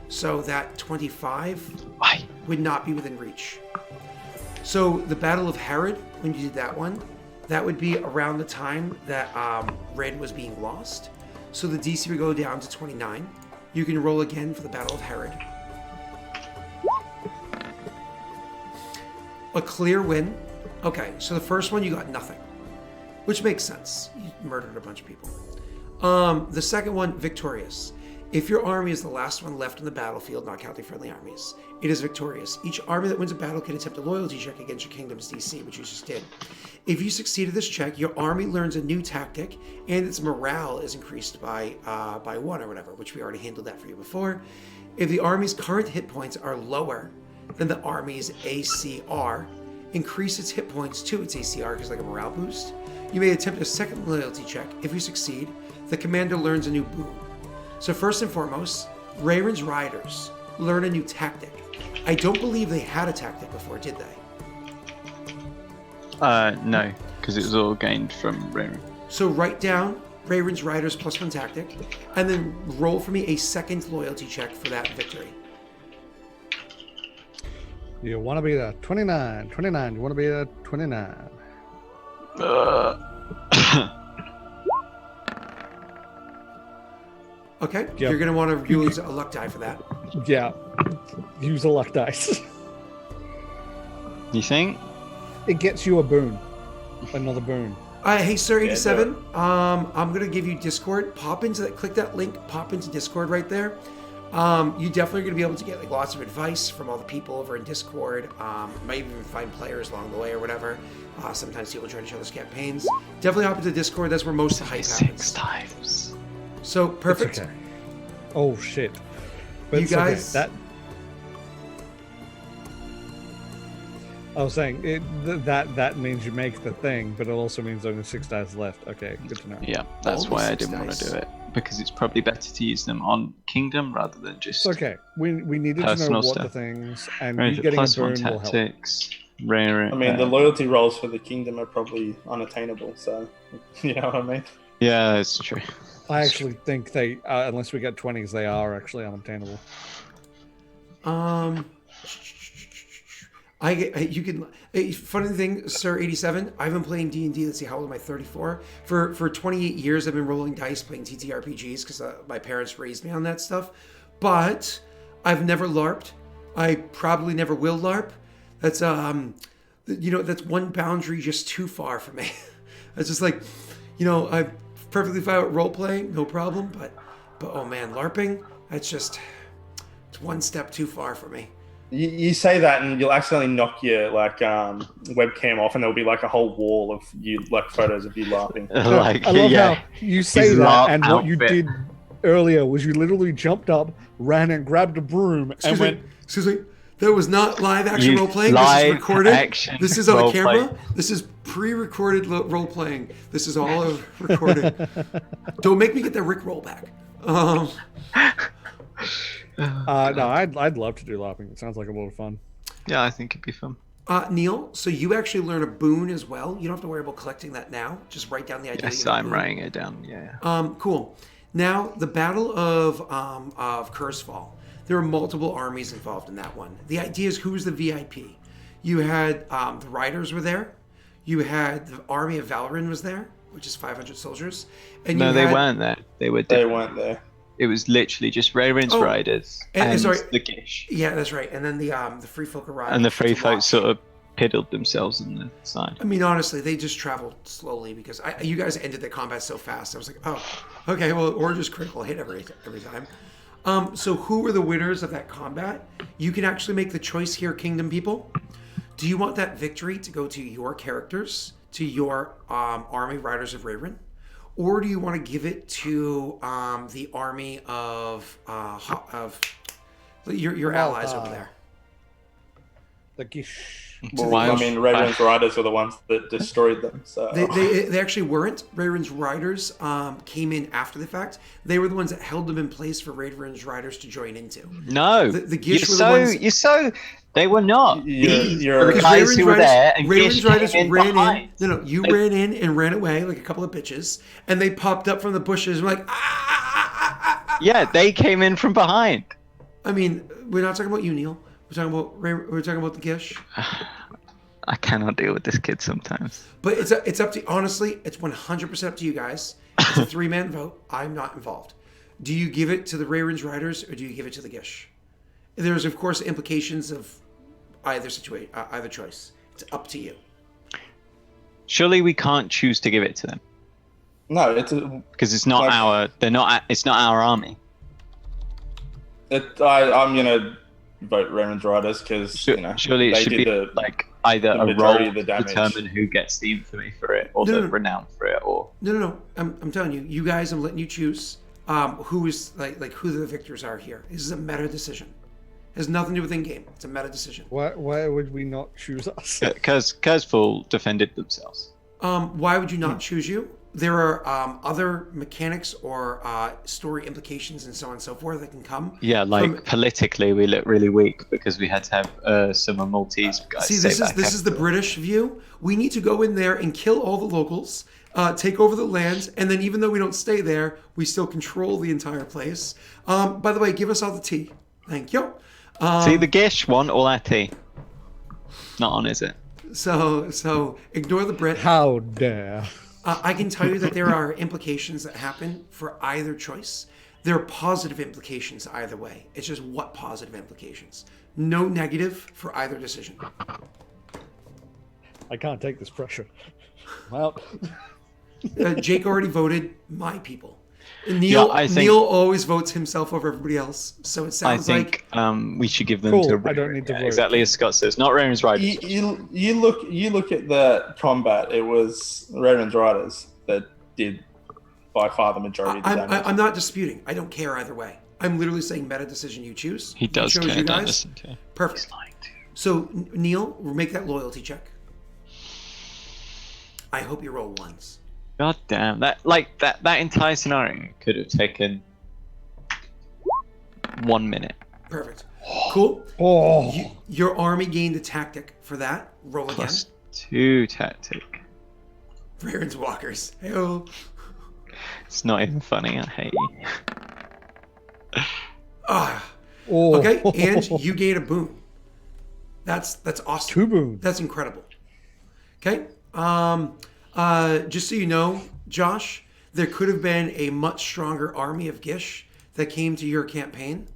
Speaker 1: So that 25 would not be within reach. So the Battle of Herod, when you did that one, that would be around the time that Red was being lost. So the DC would go down to 29. You can roll again for the Battle of Herod. A clear win. Okay, so the first one you got nothing, which makes sense. You murdered a bunch of people. The second one, victorious. If your army is the last one left on the battlefield, not counting friendly armies, it is victorious. Each army that wins a battle can attempt a loyalty check against your kingdom's DC, which you just did. If you succeed at this check, your army learns a new tactic, and its morale is increased by 1 or whatever, which we already handled that for you before. If the army's current hit points are lower than the army's ACR, increase its hit points to its ACR because like a morale boost. You may attempt a second loyalty check. If you succeed, the commander learns a new boon. So first and foremost, Rayron's riders learn a new tactic. I don't believe they had a tactic before, did they?
Speaker 3: No, because it was all gained from Rayron.
Speaker 1: So write down Rayron's riders +1 tactic, and then roll for me a second loyalty check for that victory.
Speaker 2: You want to be the 29. You want to be the 29.
Speaker 1: Okay,
Speaker 2: Yep.
Speaker 1: You're going to want to use a luck die for that.
Speaker 2: Yeah. Use a luck dice.
Speaker 3: You think?
Speaker 2: It gets you a boon. Another boon.
Speaker 1: Hey, Sir 87, I'm going to give you Discord. Click that link, pop into Discord right there. You definitely are going to be able to get like lots of advice from all the people over in Discord. Might even find players along the way or whatever. Sometimes people join each other's campaigns. Definitely hop into Discord. That's where most of the hype happens.
Speaker 3: 6 times.
Speaker 1: So perfect.
Speaker 2: Okay. Oh shit! But
Speaker 1: You guys,
Speaker 2: okay. I was saying that means you make the thing, but it also means only 6 dice left. Okay, good to know.
Speaker 3: Yeah, that's
Speaker 1: Only
Speaker 3: why I
Speaker 1: 6
Speaker 3: didn't want
Speaker 1: dice.
Speaker 3: to do it. Because it's probably better to use them on Kingdom rather than just
Speaker 2: It's okay. We needed to know
Speaker 3: Personal
Speaker 2: what
Speaker 3: stuff.
Speaker 2: the things and
Speaker 3: Right,
Speaker 2: you getting a
Speaker 3: +1
Speaker 2: boon will help.
Speaker 3: tactics. Rayron.
Speaker 4: I mean, the loyalty rolls for the kingdom are probably unattainable, so you know what I mean?
Speaker 3: Yeah, that's true.
Speaker 2: I actually think they, unless we get 20s, they are actually unobtainable.
Speaker 1: Funny thing, Sir 87, I've been playing D&D, let's see, how old am I, 34? For 28 years, I've been rolling dice, playing TTRPGs, because my parents raised me on that stuff. But I've never LARPed. I probably never will LARP. That's, that's one boundary just too far for me. It's just like, I'm perfectly fine with role-playing, no problem, but oh man, LARPing, it's one step too far for me.
Speaker 4: You say that and you'll accidentally knock your webcam off, and there'll be like a whole wall of you, like photos of you laughing.
Speaker 2: I love how you say
Speaker 3: His
Speaker 2: that,
Speaker 3: LARP
Speaker 2: and what you
Speaker 3: outfit.
Speaker 2: did earlier was you literally jumped up, ran and grabbed a broom, and went.
Speaker 1: Excuse me. That was not live action
Speaker 3: You
Speaker 1: role playing. This is
Speaker 3: live
Speaker 1: recorded.
Speaker 3: action
Speaker 1: This is on a
Speaker 3: role
Speaker 1: camera.
Speaker 3: play.
Speaker 1: This is pre-recorded role playing. This is all recorded. Don't make me get that Rick roll back.
Speaker 2: No, I'd love to do LARPing. It sounds like a lot of fun.
Speaker 3: Yeah, I think it'd be fun.
Speaker 1: Neil, so you actually learn a boon as well. You don't have to worry about collecting that now. Just write down the idea.
Speaker 3: Yes, I'm writing it down. Yeah.
Speaker 1: Cool. Now, the Battle of Kurzfall. There are multiple armies involved in that one. The idea is who's the VIP. You had the Riders were there. You had the Army of Valrin was there, which is 500 soldiers. And
Speaker 3: No, they weren't there. They were.
Speaker 4: They
Speaker 3: different.
Speaker 4: weren't there.
Speaker 3: It was literally just Rayrin's Riders and the Gish.
Speaker 1: Yeah, that's right. And then the Free Folk arrived.
Speaker 3: And the Free Folk sort of piddled themselves on the side.
Speaker 1: I mean, honestly, they just traveled slowly because you guys ended the combat so fast. I was like, oh, okay, well, or just critical hit every time. So who were the winners of that combat? You can actually make the choice here, Kingdom people. Do you want that victory to go to your characters, to your army Riders of Rayrin? Or do you want to give it to the army of your allies over there?
Speaker 2: The Gish.
Speaker 4: Well, I mean, Rayrin's Riders were the ones that destroyed them. So
Speaker 1: They actually weren't. Rayrin's Riders came in after the fact. They were the ones that held them in place for Rayrin's Riders to join into.
Speaker 3: No,
Speaker 1: the Gish were the ones.
Speaker 3: They were not.
Speaker 4: You're
Speaker 3: the guys who were there, and
Speaker 1: Rayrin's
Speaker 3: Gish
Speaker 1: Riders
Speaker 3: came in
Speaker 1: ran
Speaker 3: behind.
Speaker 1: in. No, you ran in and ran away like a couple of bitches, and they popped up from the bushes and were like,
Speaker 3: Yeah, they came in from behind.
Speaker 1: I mean, we're not talking about you, Neil. We're talking about the Gish.
Speaker 3: I cannot deal with this kid sometimes.
Speaker 1: But it's up to, honestly, it's 100% up to you guys. It's a 3-man vote. I'm not involved. Do you give it to the Rayrin's Riders or do you give it to the Gish? There's of course implications of either situation, either choice. It's up to you.
Speaker 3: Surely we can't choose to give it to them
Speaker 4: no,
Speaker 3: because it's not our. They're not. It's not our army.
Speaker 4: I'm gonna vote Rayrin's Riders because
Speaker 3: Surely it
Speaker 4: they
Speaker 3: should
Speaker 4: did
Speaker 3: be
Speaker 4: the
Speaker 3: like either
Speaker 4: the
Speaker 3: a
Speaker 4: majority
Speaker 3: roll
Speaker 4: of the
Speaker 3: to
Speaker 4: damage.
Speaker 3: determine who gets the infamy for it or the renown for it, or
Speaker 1: No. I'm telling you, you guys. I'm letting you choose who is like who the victors are here. This is a meta decision. It has nothing to do with in-game. It's a meta decision.
Speaker 2: Why would we not choose us?
Speaker 3: because Kurzfall defended themselves.
Speaker 1: Why would you not choose you? There are other mechanics or story implications and so on and so forth that can come.
Speaker 3: Yeah, like politically, we look really weak because we had to have some Maltese guys.
Speaker 1: See, this is the British view. We need to go in there and kill all the locals, take over the land, and then even though we don't stay there, we still control the entire place. By the way, give us all the tea. Thank you.
Speaker 3: See, the Gish want all our tea. Not on, is it?
Speaker 1: So ignore the Brit.
Speaker 2: How dare.
Speaker 1: I can tell you that there are implications that happen for either choice. There are positive implications either way. It's just what positive implications. No negative for either decision.
Speaker 2: I can't take this pressure. Well,
Speaker 1: Jake already voted my people. Neil always votes himself over everybody else. So it sounds like
Speaker 3: we should give them
Speaker 2: cool,
Speaker 3: to
Speaker 2: I don't need to vote.
Speaker 3: exactly as Scott says. Not Rayrin's Riders.
Speaker 4: You look at the combat. It was Rayrin's Riders that did by far the majority of the damage.
Speaker 1: I'm not disputing. I don't care either way. I'm literally saying meta decision you choose.
Speaker 3: He does
Speaker 1: chose
Speaker 3: care.
Speaker 1: you
Speaker 3: Don't
Speaker 1: guys.
Speaker 3: listen to him.
Speaker 1: Perfect.
Speaker 3: He's lying to you.
Speaker 1: So Neil, we'll make that loyalty check. I hope you roll ones.
Speaker 3: God damn, that entire scenario could have taken 1 minute.
Speaker 1: Perfect. Cool.
Speaker 2: oh,
Speaker 1: Your army gained a tactic for that. Roll again.
Speaker 3: +2 tactic.
Speaker 1: Rayrin's Walkers. Hey-oh.
Speaker 3: It's not even funny. I hate you.
Speaker 1: Okay, and you gain a boon. That's awesome.
Speaker 2: 2 boons.
Speaker 1: That's incredible. Okay. Just so you know, Josh, there could have been a much stronger army of Gish that came to your campaign.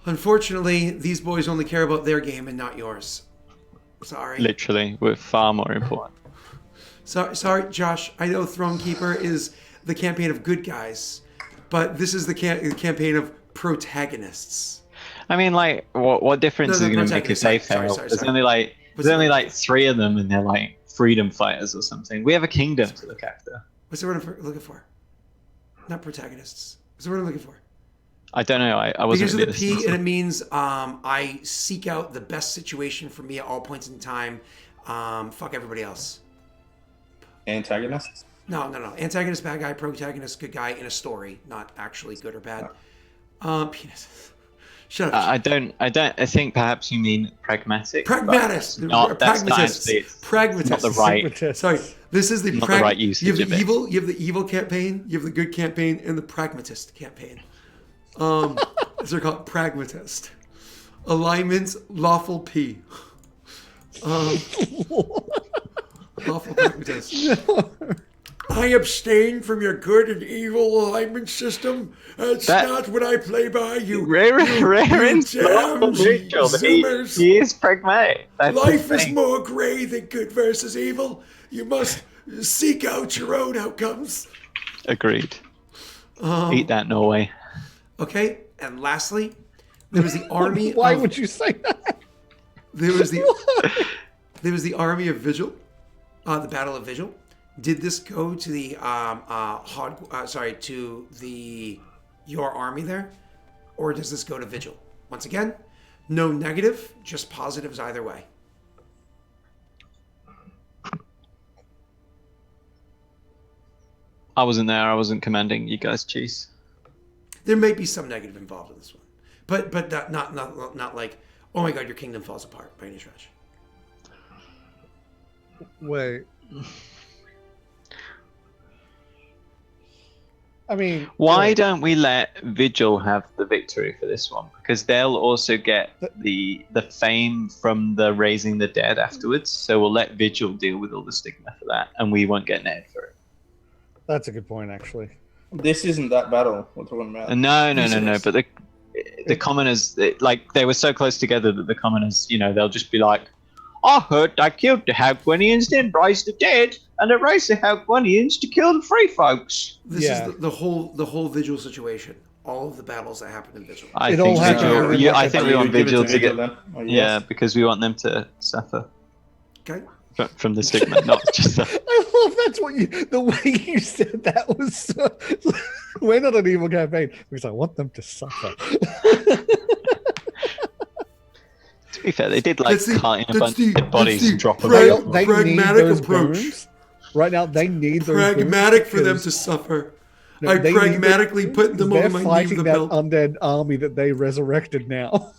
Speaker 1: Unfortunately, these boys only care about their game and not yours. Sorry.
Speaker 3: Literally, we're far more important.
Speaker 1: Sorry, Josh. I know Thronekeeper is the campaign of good guys, but this is the campaign of protagonists.
Speaker 3: I mean, like, what difference is it going to make if they fail? There's only like 3 of them, and they're like freedom fighters or something. We have a kingdom to look after.
Speaker 1: What's the word I'm looking for? Not protagonists. What's the word I'm looking for?
Speaker 3: I don't know. I wasn't
Speaker 1: Because of
Speaker 3: really
Speaker 1: the P,
Speaker 3: listening.
Speaker 1: and it means I seek out the best situation for me at all points in time. Fuck everybody else.
Speaker 4: Antagonists.
Speaker 1: No. Antagonist, bad guy. Protagonist, good guy in a story, not actually good or bad. Penis. Shut up.
Speaker 3: I don't. I think perhaps you mean pragmatic. but
Speaker 1: Pragmatist.
Speaker 3: That's science,
Speaker 1: Pragmatists.
Speaker 3: it's
Speaker 1: Pragmatists.
Speaker 3: not the right.
Speaker 2: Pragmatists.
Speaker 1: Sorry, this is the
Speaker 3: Not the right usage
Speaker 1: You have
Speaker 3: of
Speaker 1: the
Speaker 3: it.
Speaker 1: evil. You have the evil campaign. You have the good campaign, and the pragmatist campaign. They're called pragmatist. Alignments lawful P. Lawful pragmatist. I abstain from your good and evil alignment system. That's not what I play by. You
Speaker 3: Rare
Speaker 1: damn
Speaker 3: Zoomers.
Speaker 1: Zoomers.
Speaker 3: He is pragmatic. That's
Speaker 1: Life
Speaker 3: the
Speaker 1: is
Speaker 3: thing.
Speaker 1: more grey than good versus evil. You must seek out your own outcomes.
Speaker 3: Agreed. Eat that, Norway.
Speaker 1: Okay, and lastly, there was the army.
Speaker 2: Why would you say that?
Speaker 1: There was the there was the army of Vigil, the Battle of Vigil. Did this go to the to the your army there, or does this go to Vigil? Once again, no negative, just positives either way.
Speaker 3: I wasn't there. I wasn't commanding. You guys choose.
Speaker 1: There may be some negative involved in this one, but not like, oh my god, your kingdom falls apart by any stretch.
Speaker 2: Wait. I mean,
Speaker 3: Why don't we let Vigil have the victory for this one? Because they'll also get the fame from the raising the dead afterwards. So we'll let Vigil deal with all the stigma for that, and we won't get netted for it.
Speaker 2: That's a good point, actually.
Speaker 4: This isn't that battle we're talking about.
Speaker 3: No.
Speaker 1: Yes.
Speaker 3: But the commoners, they were so close together that the commoners, they'll just be like, I heard they killed the Hagwinians, then raised the dead, and they raised the Hagwinians to kill the free folks.
Speaker 1: This
Speaker 2: Yeah.
Speaker 1: is the whole Vigil situation. All of the battles that happened in Vigil.
Speaker 3: I
Speaker 2: It
Speaker 3: think
Speaker 2: all happened
Speaker 3: Vigil,
Speaker 2: during
Speaker 3: I
Speaker 2: like
Speaker 3: think
Speaker 2: a-
Speaker 3: we want
Speaker 4: You give it
Speaker 3: Vigil to get,
Speaker 4: then. Oh,
Speaker 3: yeah,
Speaker 4: yes.
Speaker 3: because we want them to suffer
Speaker 1: Okay.
Speaker 3: from the stigma, not just the.
Speaker 2: I love that's what the way you said that was. So, we're not an evil campaign because I want them to suffer.
Speaker 3: To be fair, they did
Speaker 1: That's the-
Speaker 3: cut in a
Speaker 1: that's
Speaker 3: bunch
Speaker 1: the-
Speaker 3: of dead bodies
Speaker 1: that's
Speaker 3: and
Speaker 1: the
Speaker 3: drop them.
Speaker 1: pra-
Speaker 3: over.
Speaker 2: They need
Speaker 1: pragmatic
Speaker 2: those
Speaker 1: approach.
Speaker 2: boons. Right now, they need those
Speaker 1: Pragmatic
Speaker 2: boons
Speaker 1: for them
Speaker 2: because-
Speaker 1: to suffer.
Speaker 2: No,
Speaker 1: I
Speaker 2: they need
Speaker 1: pragmatically
Speaker 2: those
Speaker 1: put
Speaker 2: boons
Speaker 1: them
Speaker 2: because
Speaker 1: over my
Speaker 2: they're
Speaker 1: knee
Speaker 2: fighting
Speaker 1: with a
Speaker 2: that
Speaker 1: belt.
Speaker 2: undead army that they resurrected now.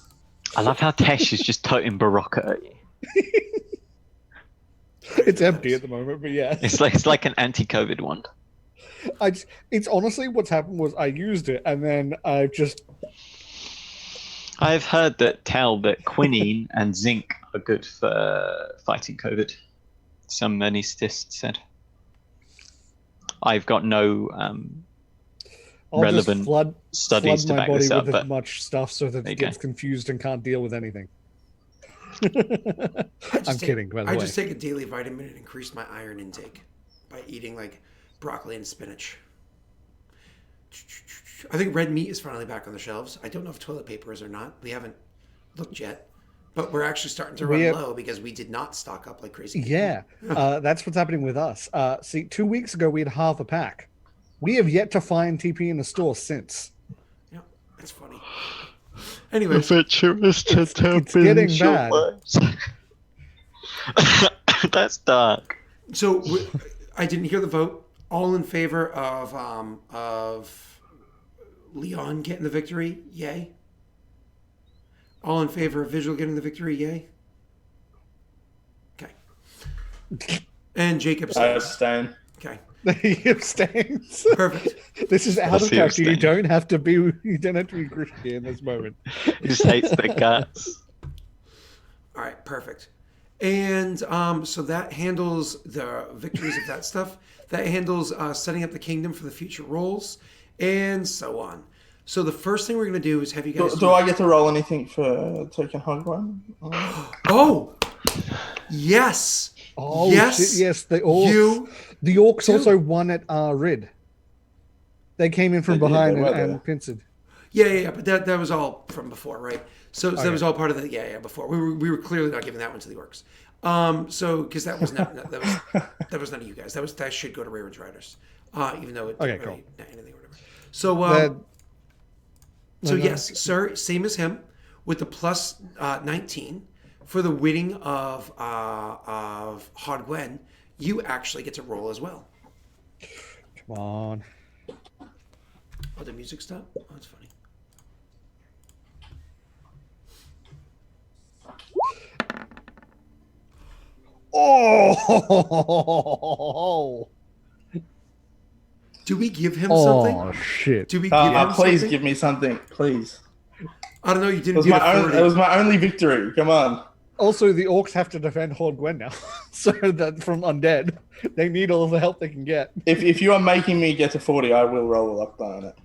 Speaker 3: I love how Tesh is just toting Barocca at you.
Speaker 2: It's empty at the moment, but yeah.
Speaker 3: It's like an anti-COVID wand.
Speaker 2: It's honestly what's happened was I used it and then I've just
Speaker 3: I've heard that quinine and zinc are good for fighting COVID. Some anaesthetists said. I've got no
Speaker 2: I'll
Speaker 3: relevant
Speaker 2: just flood
Speaker 3: studies to
Speaker 2: my
Speaker 3: back
Speaker 2: body
Speaker 3: this up,
Speaker 2: with
Speaker 3: but
Speaker 2: as much stuff so that
Speaker 3: there
Speaker 2: it
Speaker 3: you
Speaker 2: gets confused and can't deal with anything.
Speaker 1: I just
Speaker 2: I'm kidding, by the
Speaker 1: I
Speaker 2: way.
Speaker 1: just take a daily vitamin and increase my iron intake by eating like broccoli and spinach. I think red meat is finally back on the shelves. I don't know if toilet paper is or not. We haven't looked yet, but we're actually starting to run low because we did not stock up like crazy.
Speaker 2: Yeah, that's what's happening with us. See, 2 weeks ago we had half a pack. We have yet to find TP in the store since.
Speaker 1: Yeah, it's funny. Anyways,
Speaker 3: Adventurous to
Speaker 2: it's getting bad.
Speaker 3: That's dark.
Speaker 1: so I didn't hear the vote. All in favor of Leon getting the victory? Yay. All in favor of Vigil getting the victory? Yay. Okay. And Jacob
Speaker 4: I
Speaker 1: says.
Speaker 4: abstain.
Speaker 1: Okay.
Speaker 2: He abstains.
Speaker 1: Perfect.
Speaker 2: This is out
Speaker 3: Plus
Speaker 2: of
Speaker 3: he
Speaker 2: character. You
Speaker 3: abstains.
Speaker 2: don't have to be gritty in this moment.
Speaker 3: He just hates their guts.
Speaker 1: All right, perfect. And so that handles the victories of that stuff. That handles setting up the kingdom for the future roles, and so on. So the first thing we're going to do is have you guys...
Speaker 4: Do I get to roll anything for Token Hogwarts?
Speaker 1: Oh! Yes!
Speaker 2: Oh,
Speaker 1: Yes,
Speaker 2: shit, yes, the orcs.
Speaker 1: you
Speaker 2: The orcs
Speaker 1: do.
Speaker 2: also won at Rid. They came in from
Speaker 4: They did,
Speaker 2: behind
Speaker 4: they were
Speaker 2: and
Speaker 4: there.
Speaker 2: pincered.
Speaker 1: Yeah, but that was all from before, right? So that was all part of the before. We were clearly not giving that one to the orcs. So because that was not that was none of you guys. That should go to Raven's Riders, even though it didn't
Speaker 2: Okay,
Speaker 1: really anything or whatever. So So yes, sir, same as him, with the plus 19 for the winning of Hogwen. You actually get to roll as well.
Speaker 2: Come on.
Speaker 1: Oh, the music stopped? Oh, that's funny.
Speaker 2: Oh!
Speaker 1: Do we give him
Speaker 2: Oh,
Speaker 1: something?
Speaker 2: shit.
Speaker 1: Do we give him
Speaker 4: Please
Speaker 1: something?
Speaker 4: give me something, please.
Speaker 1: I don't know. You
Speaker 4: It
Speaker 1: didn't
Speaker 4: was,
Speaker 1: get
Speaker 4: my
Speaker 1: a
Speaker 4: own,
Speaker 1: 40.
Speaker 4: it was my only victory. Come on.
Speaker 2: Also, the orcs have to defend Horde Gwen now. So that from Undead, they need all the help they can get.
Speaker 4: If you are making me get to 40, I will roll a luck die on it.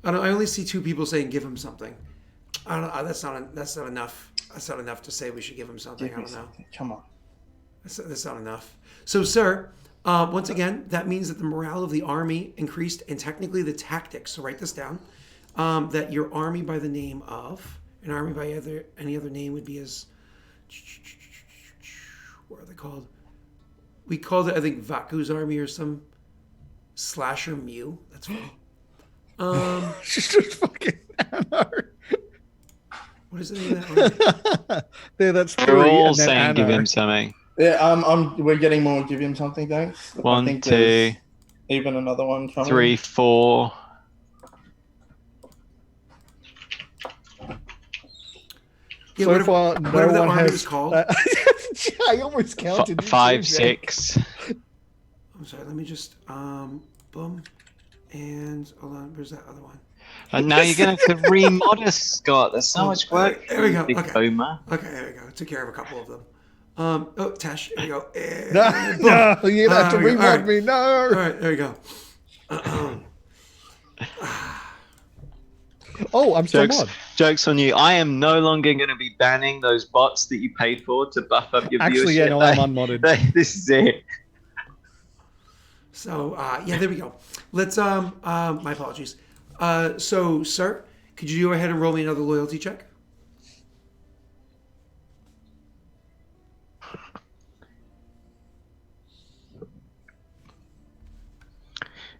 Speaker 1: I only see 2 people saying give him something. I don't know. That's not enough. That's not enough to say we should give him something.
Speaker 4: Give
Speaker 1: I
Speaker 4: me
Speaker 1: don't know.
Speaker 4: something. Come on.
Speaker 1: That's not enough. So, sir, once again, that means that the morale of the army increased, and technically the tactics. So write this down. That your army by the name of an army by any other name would be as what are they called? We called it, I think, Vaku's army or some slasher Mew. That's funny.
Speaker 2: She's just fucking.
Speaker 1: What is the name of that army?
Speaker 2: There, that's 3.
Speaker 3: We're all
Speaker 2: and then
Speaker 3: saying give
Speaker 2: Anna.
Speaker 3: him something.
Speaker 4: Yeah, we're getting more. Give him something, thanks. I
Speaker 3: 1,
Speaker 4: think
Speaker 3: 2,
Speaker 4: there's even another one coming.
Speaker 3: 3, 4.
Speaker 1: Yeah,
Speaker 2: So far,
Speaker 1: whatever
Speaker 2: no
Speaker 1: that
Speaker 2: one
Speaker 1: army
Speaker 2: has.
Speaker 1: was called.
Speaker 2: I almost counted.
Speaker 3: 5,
Speaker 2: you too, Jake.
Speaker 3: 6.
Speaker 1: I'm sorry. Let me just boom, and hold on. Where's that other one?
Speaker 3: And now you're going to have to remod us, Scott. There's so much work.
Speaker 1: There we go.
Speaker 3: Big
Speaker 1: Okay.
Speaker 3: Homer.
Speaker 1: Okay, there we go. Took care of a couple of them. Tash, there you go.
Speaker 2: No, you have to
Speaker 1: There we go. All
Speaker 2: remod
Speaker 1: right.
Speaker 2: me. No.
Speaker 1: All right, there we go.
Speaker 2: Oh, I'm still mod.
Speaker 3: Joke's on you. I am no longer going to be banning those bots that you paid for to buff up your
Speaker 2: Actually,
Speaker 3: viewership.
Speaker 2: yeah, no, I'm unmodded.
Speaker 3: This is it.
Speaker 1: So, yeah, there we go. Let's, my apologies. So, sir, could you go ahead and roll me another loyalty check?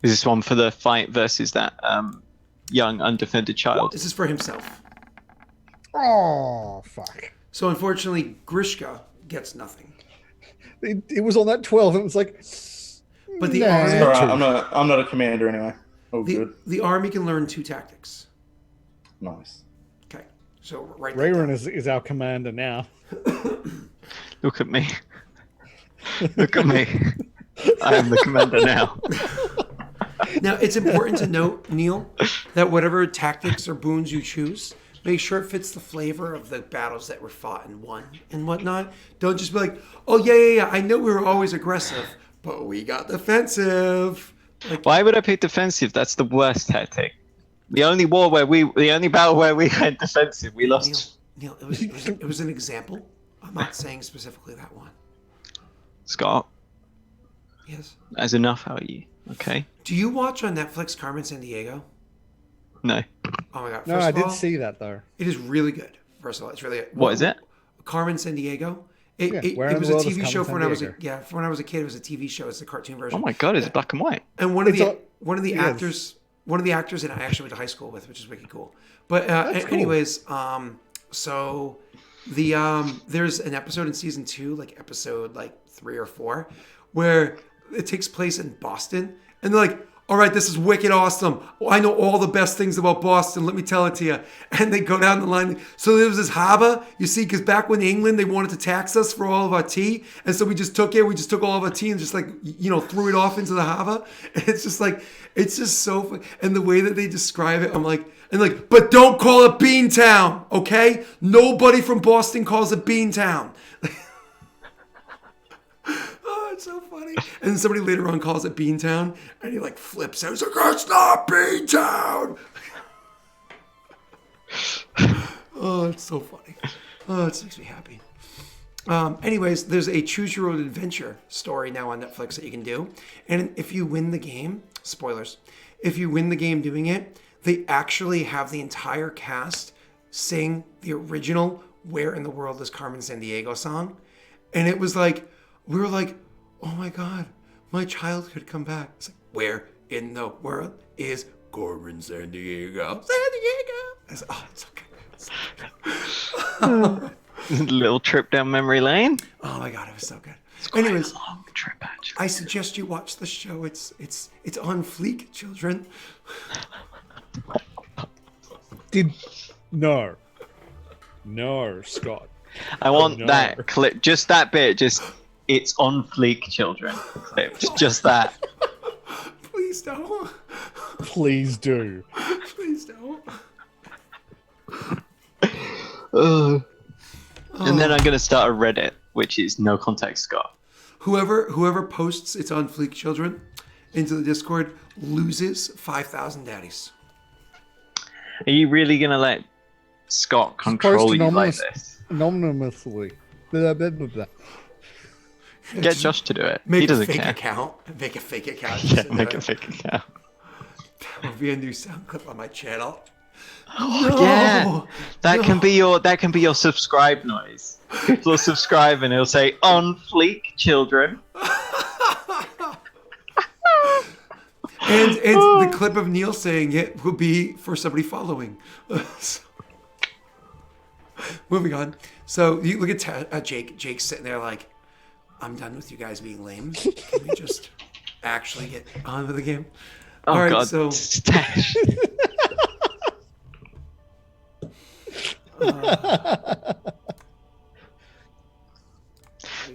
Speaker 3: Is this one for the fight versus that young undefended child?
Speaker 1: This is for himself.
Speaker 2: Oh, fuck.
Speaker 1: So, unfortunately, Grishka gets nothing.
Speaker 2: It was on that 12, and it was like.
Speaker 1: But the
Speaker 2: Nah.
Speaker 1: army,
Speaker 4: All right, I'm not a commander anyway. Oh, good.
Speaker 1: the army can learn 2 tactics.
Speaker 4: Nice.
Speaker 1: Okay, so right.
Speaker 2: Rayron is our commander now.
Speaker 3: Look at me. Look at me. I am the commander now.
Speaker 1: Now, it's important to note, Neil, that whatever tactics or boons you choose, make sure it fits the flavor of the battles that were fought and won and whatnot. Don't just be like, oh, yeah, I know we were always aggressive, but we got defensive. Like,
Speaker 3: Why would I pick defensive? That's the worst tactic. The only battle where we went defensive, we lost.
Speaker 1: Neil, it was an example. I'm not saying specifically that one.
Speaker 3: Scott,
Speaker 1: Yes.
Speaker 3: that's enough out of you. Okay.
Speaker 1: Do you watch on Netflix Carmen Sandiego?
Speaker 3: No.
Speaker 1: Oh my god!
Speaker 2: No,
Speaker 1: First
Speaker 2: I
Speaker 1: of
Speaker 2: did
Speaker 1: all,
Speaker 2: see that, though.
Speaker 1: it is really good. First of all, it's really good.
Speaker 3: What is it?
Speaker 1: Carmen Sandiego.
Speaker 2: Yeah,
Speaker 1: It
Speaker 2: where in
Speaker 1: was
Speaker 2: the
Speaker 1: a
Speaker 2: world is
Speaker 1: TV show
Speaker 2: Carmen
Speaker 1: for when I was
Speaker 2: Sandiego?
Speaker 1: for when I was a kid. It was a TV show. It's the cartoon version.
Speaker 3: Oh my god, is it black and white?
Speaker 1: And one of the
Speaker 2: Yes.
Speaker 1: actors that I actually went to high school with, which is wicked cool. But
Speaker 2: cool.
Speaker 1: anyways, so there's an episode in season 2, like episode 3 or 4, where it takes place in Boston, and they're like, all right, this is wicked awesome. I know all the best things about Boston. Let me tell it to you. And they go down the line. So there was this harbor, you see, because back when England, they wanted to tax us for all of our tea. And so we just took all of our tea and just threw it off into the harbor. And it's just so fun. And the way that they describe it, I'm like, but don't call it Beantown, okay? Nobody from Boston calls it Beantown. Oh, it's so funny. And then somebody later on calls it Beantown, and he flips out. He's like, it's not Beantown. Oh, it's so funny. Oh, it makes me happy. Anyways, there's a Choose Your Own Adventure story now on Netflix that you can do. And if you win the game, spoilers, if you win the game doing it, they actually have the entire cast sing the original Where in the World is Carmen Sandiego song. And it was we were like, oh my God, my childhood come back. It's like, where in the world is Corbin, San Diego. San Diego. Oh, it's okay. It's so good.
Speaker 3: Little trip down memory lane.
Speaker 1: Oh my god, it was so good.
Speaker 3: It's quite
Speaker 1: Anyways,
Speaker 3: a long trip, actually.
Speaker 1: I suggest you watch the show. It's on fleek, children.
Speaker 2: No, Scott.
Speaker 3: I want
Speaker 2: no.
Speaker 3: that clip, just that bit, just it's on fleek, children. Clips, just that.
Speaker 1: Please don't.
Speaker 2: Please do.
Speaker 1: Please don't.
Speaker 3: And then I'm gonna start a Reddit, which is no context Scott.
Speaker 1: Whoever posts it's on fleek, children, into the Discord loses 5,000 daddies.
Speaker 3: Are you really gonna let Scott control you like this?
Speaker 2: Anonymously. Blah, blah, blah, blah.
Speaker 3: Get Josh to do it.
Speaker 1: Make
Speaker 3: He
Speaker 1: a
Speaker 3: doesn't
Speaker 1: fake
Speaker 3: care.
Speaker 1: account. Make a fake account.
Speaker 3: Yeah, make a fake account.
Speaker 1: That will be a new sound clip on my channel.
Speaker 3: Yeah, that can be your subscribe noise. People will subscribe and it'll say on fleek, children.
Speaker 1: And the clip of Neil saying it will be for somebody following. Moving on. So you look at Jake. Jake's sitting there like, I'm done with you guys being lame. Can we just actually get on with the game?
Speaker 3: Oh,
Speaker 1: All right,
Speaker 3: God.
Speaker 1: so
Speaker 3: Stash.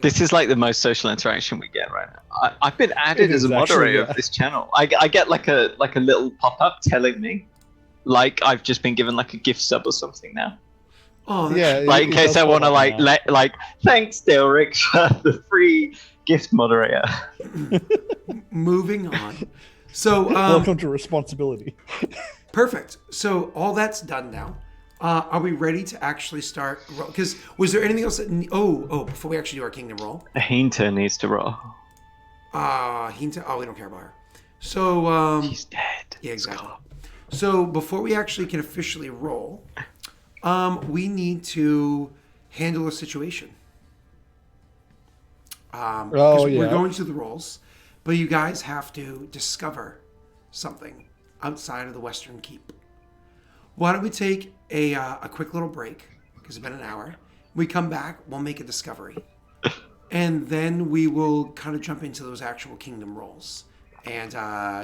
Speaker 3: This is like the most social interaction we get right now. I've been added
Speaker 2: It
Speaker 3: as a
Speaker 2: is actually,
Speaker 3: moderator
Speaker 2: yeah.
Speaker 3: of this channel. I get like a little pop up telling me, like I've just been given like a gift sub or something now.
Speaker 1: oh that's-
Speaker 2: Yeah.
Speaker 3: Like in case
Speaker 2: does
Speaker 3: I
Speaker 2: pop
Speaker 3: want to
Speaker 2: up now.
Speaker 3: like thanks Daelric for the free gift moderator.
Speaker 1: moving on. So
Speaker 2: Welcome to responsibility.
Speaker 1: perfect. So all that's done now. Are we ready to actually start? Because was there anything else that? Before we actually do our kingdom roll,
Speaker 3: Hinta needs to roll.
Speaker 1: Hinta. Oh, we don't care about her. So
Speaker 3: She's dead.
Speaker 1: yeah, exactly. So before we actually can officially roll, we need to handle a situation.
Speaker 2: Oh,
Speaker 1: We're
Speaker 2: yeah.
Speaker 1: going through the rolls, but you guys have to discover something outside of the Western Keep. Why don't we take a quick little break, because it's been an hour. We come back, we'll make a discovery. And then we will kind of jump into those actual kingdom rolls and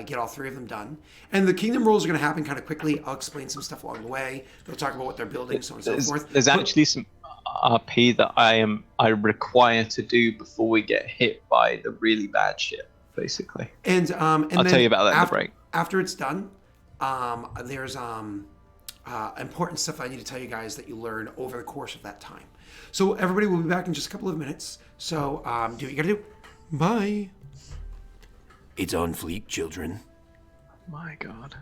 Speaker 1: get all three of them done. And the kingdom rolls are going to happen kind of quickly. I'll explain some stuff along the way. They'll talk about what they're building, so on and so forth.
Speaker 3: There's actually some RP that I require to do before we get hit by the really bad shit, basically.
Speaker 1: And
Speaker 3: I'll
Speaker 1: then
Speaker 3: tell you about that in the break.
Speaker 1: After it's done, there's important stuff I need to tell you guys that you learn over the course of that time. So everybody will be back in just a couple of minutes. So do what you gotta do. Bye. It's on fleek, children.
Speaker 3: My God.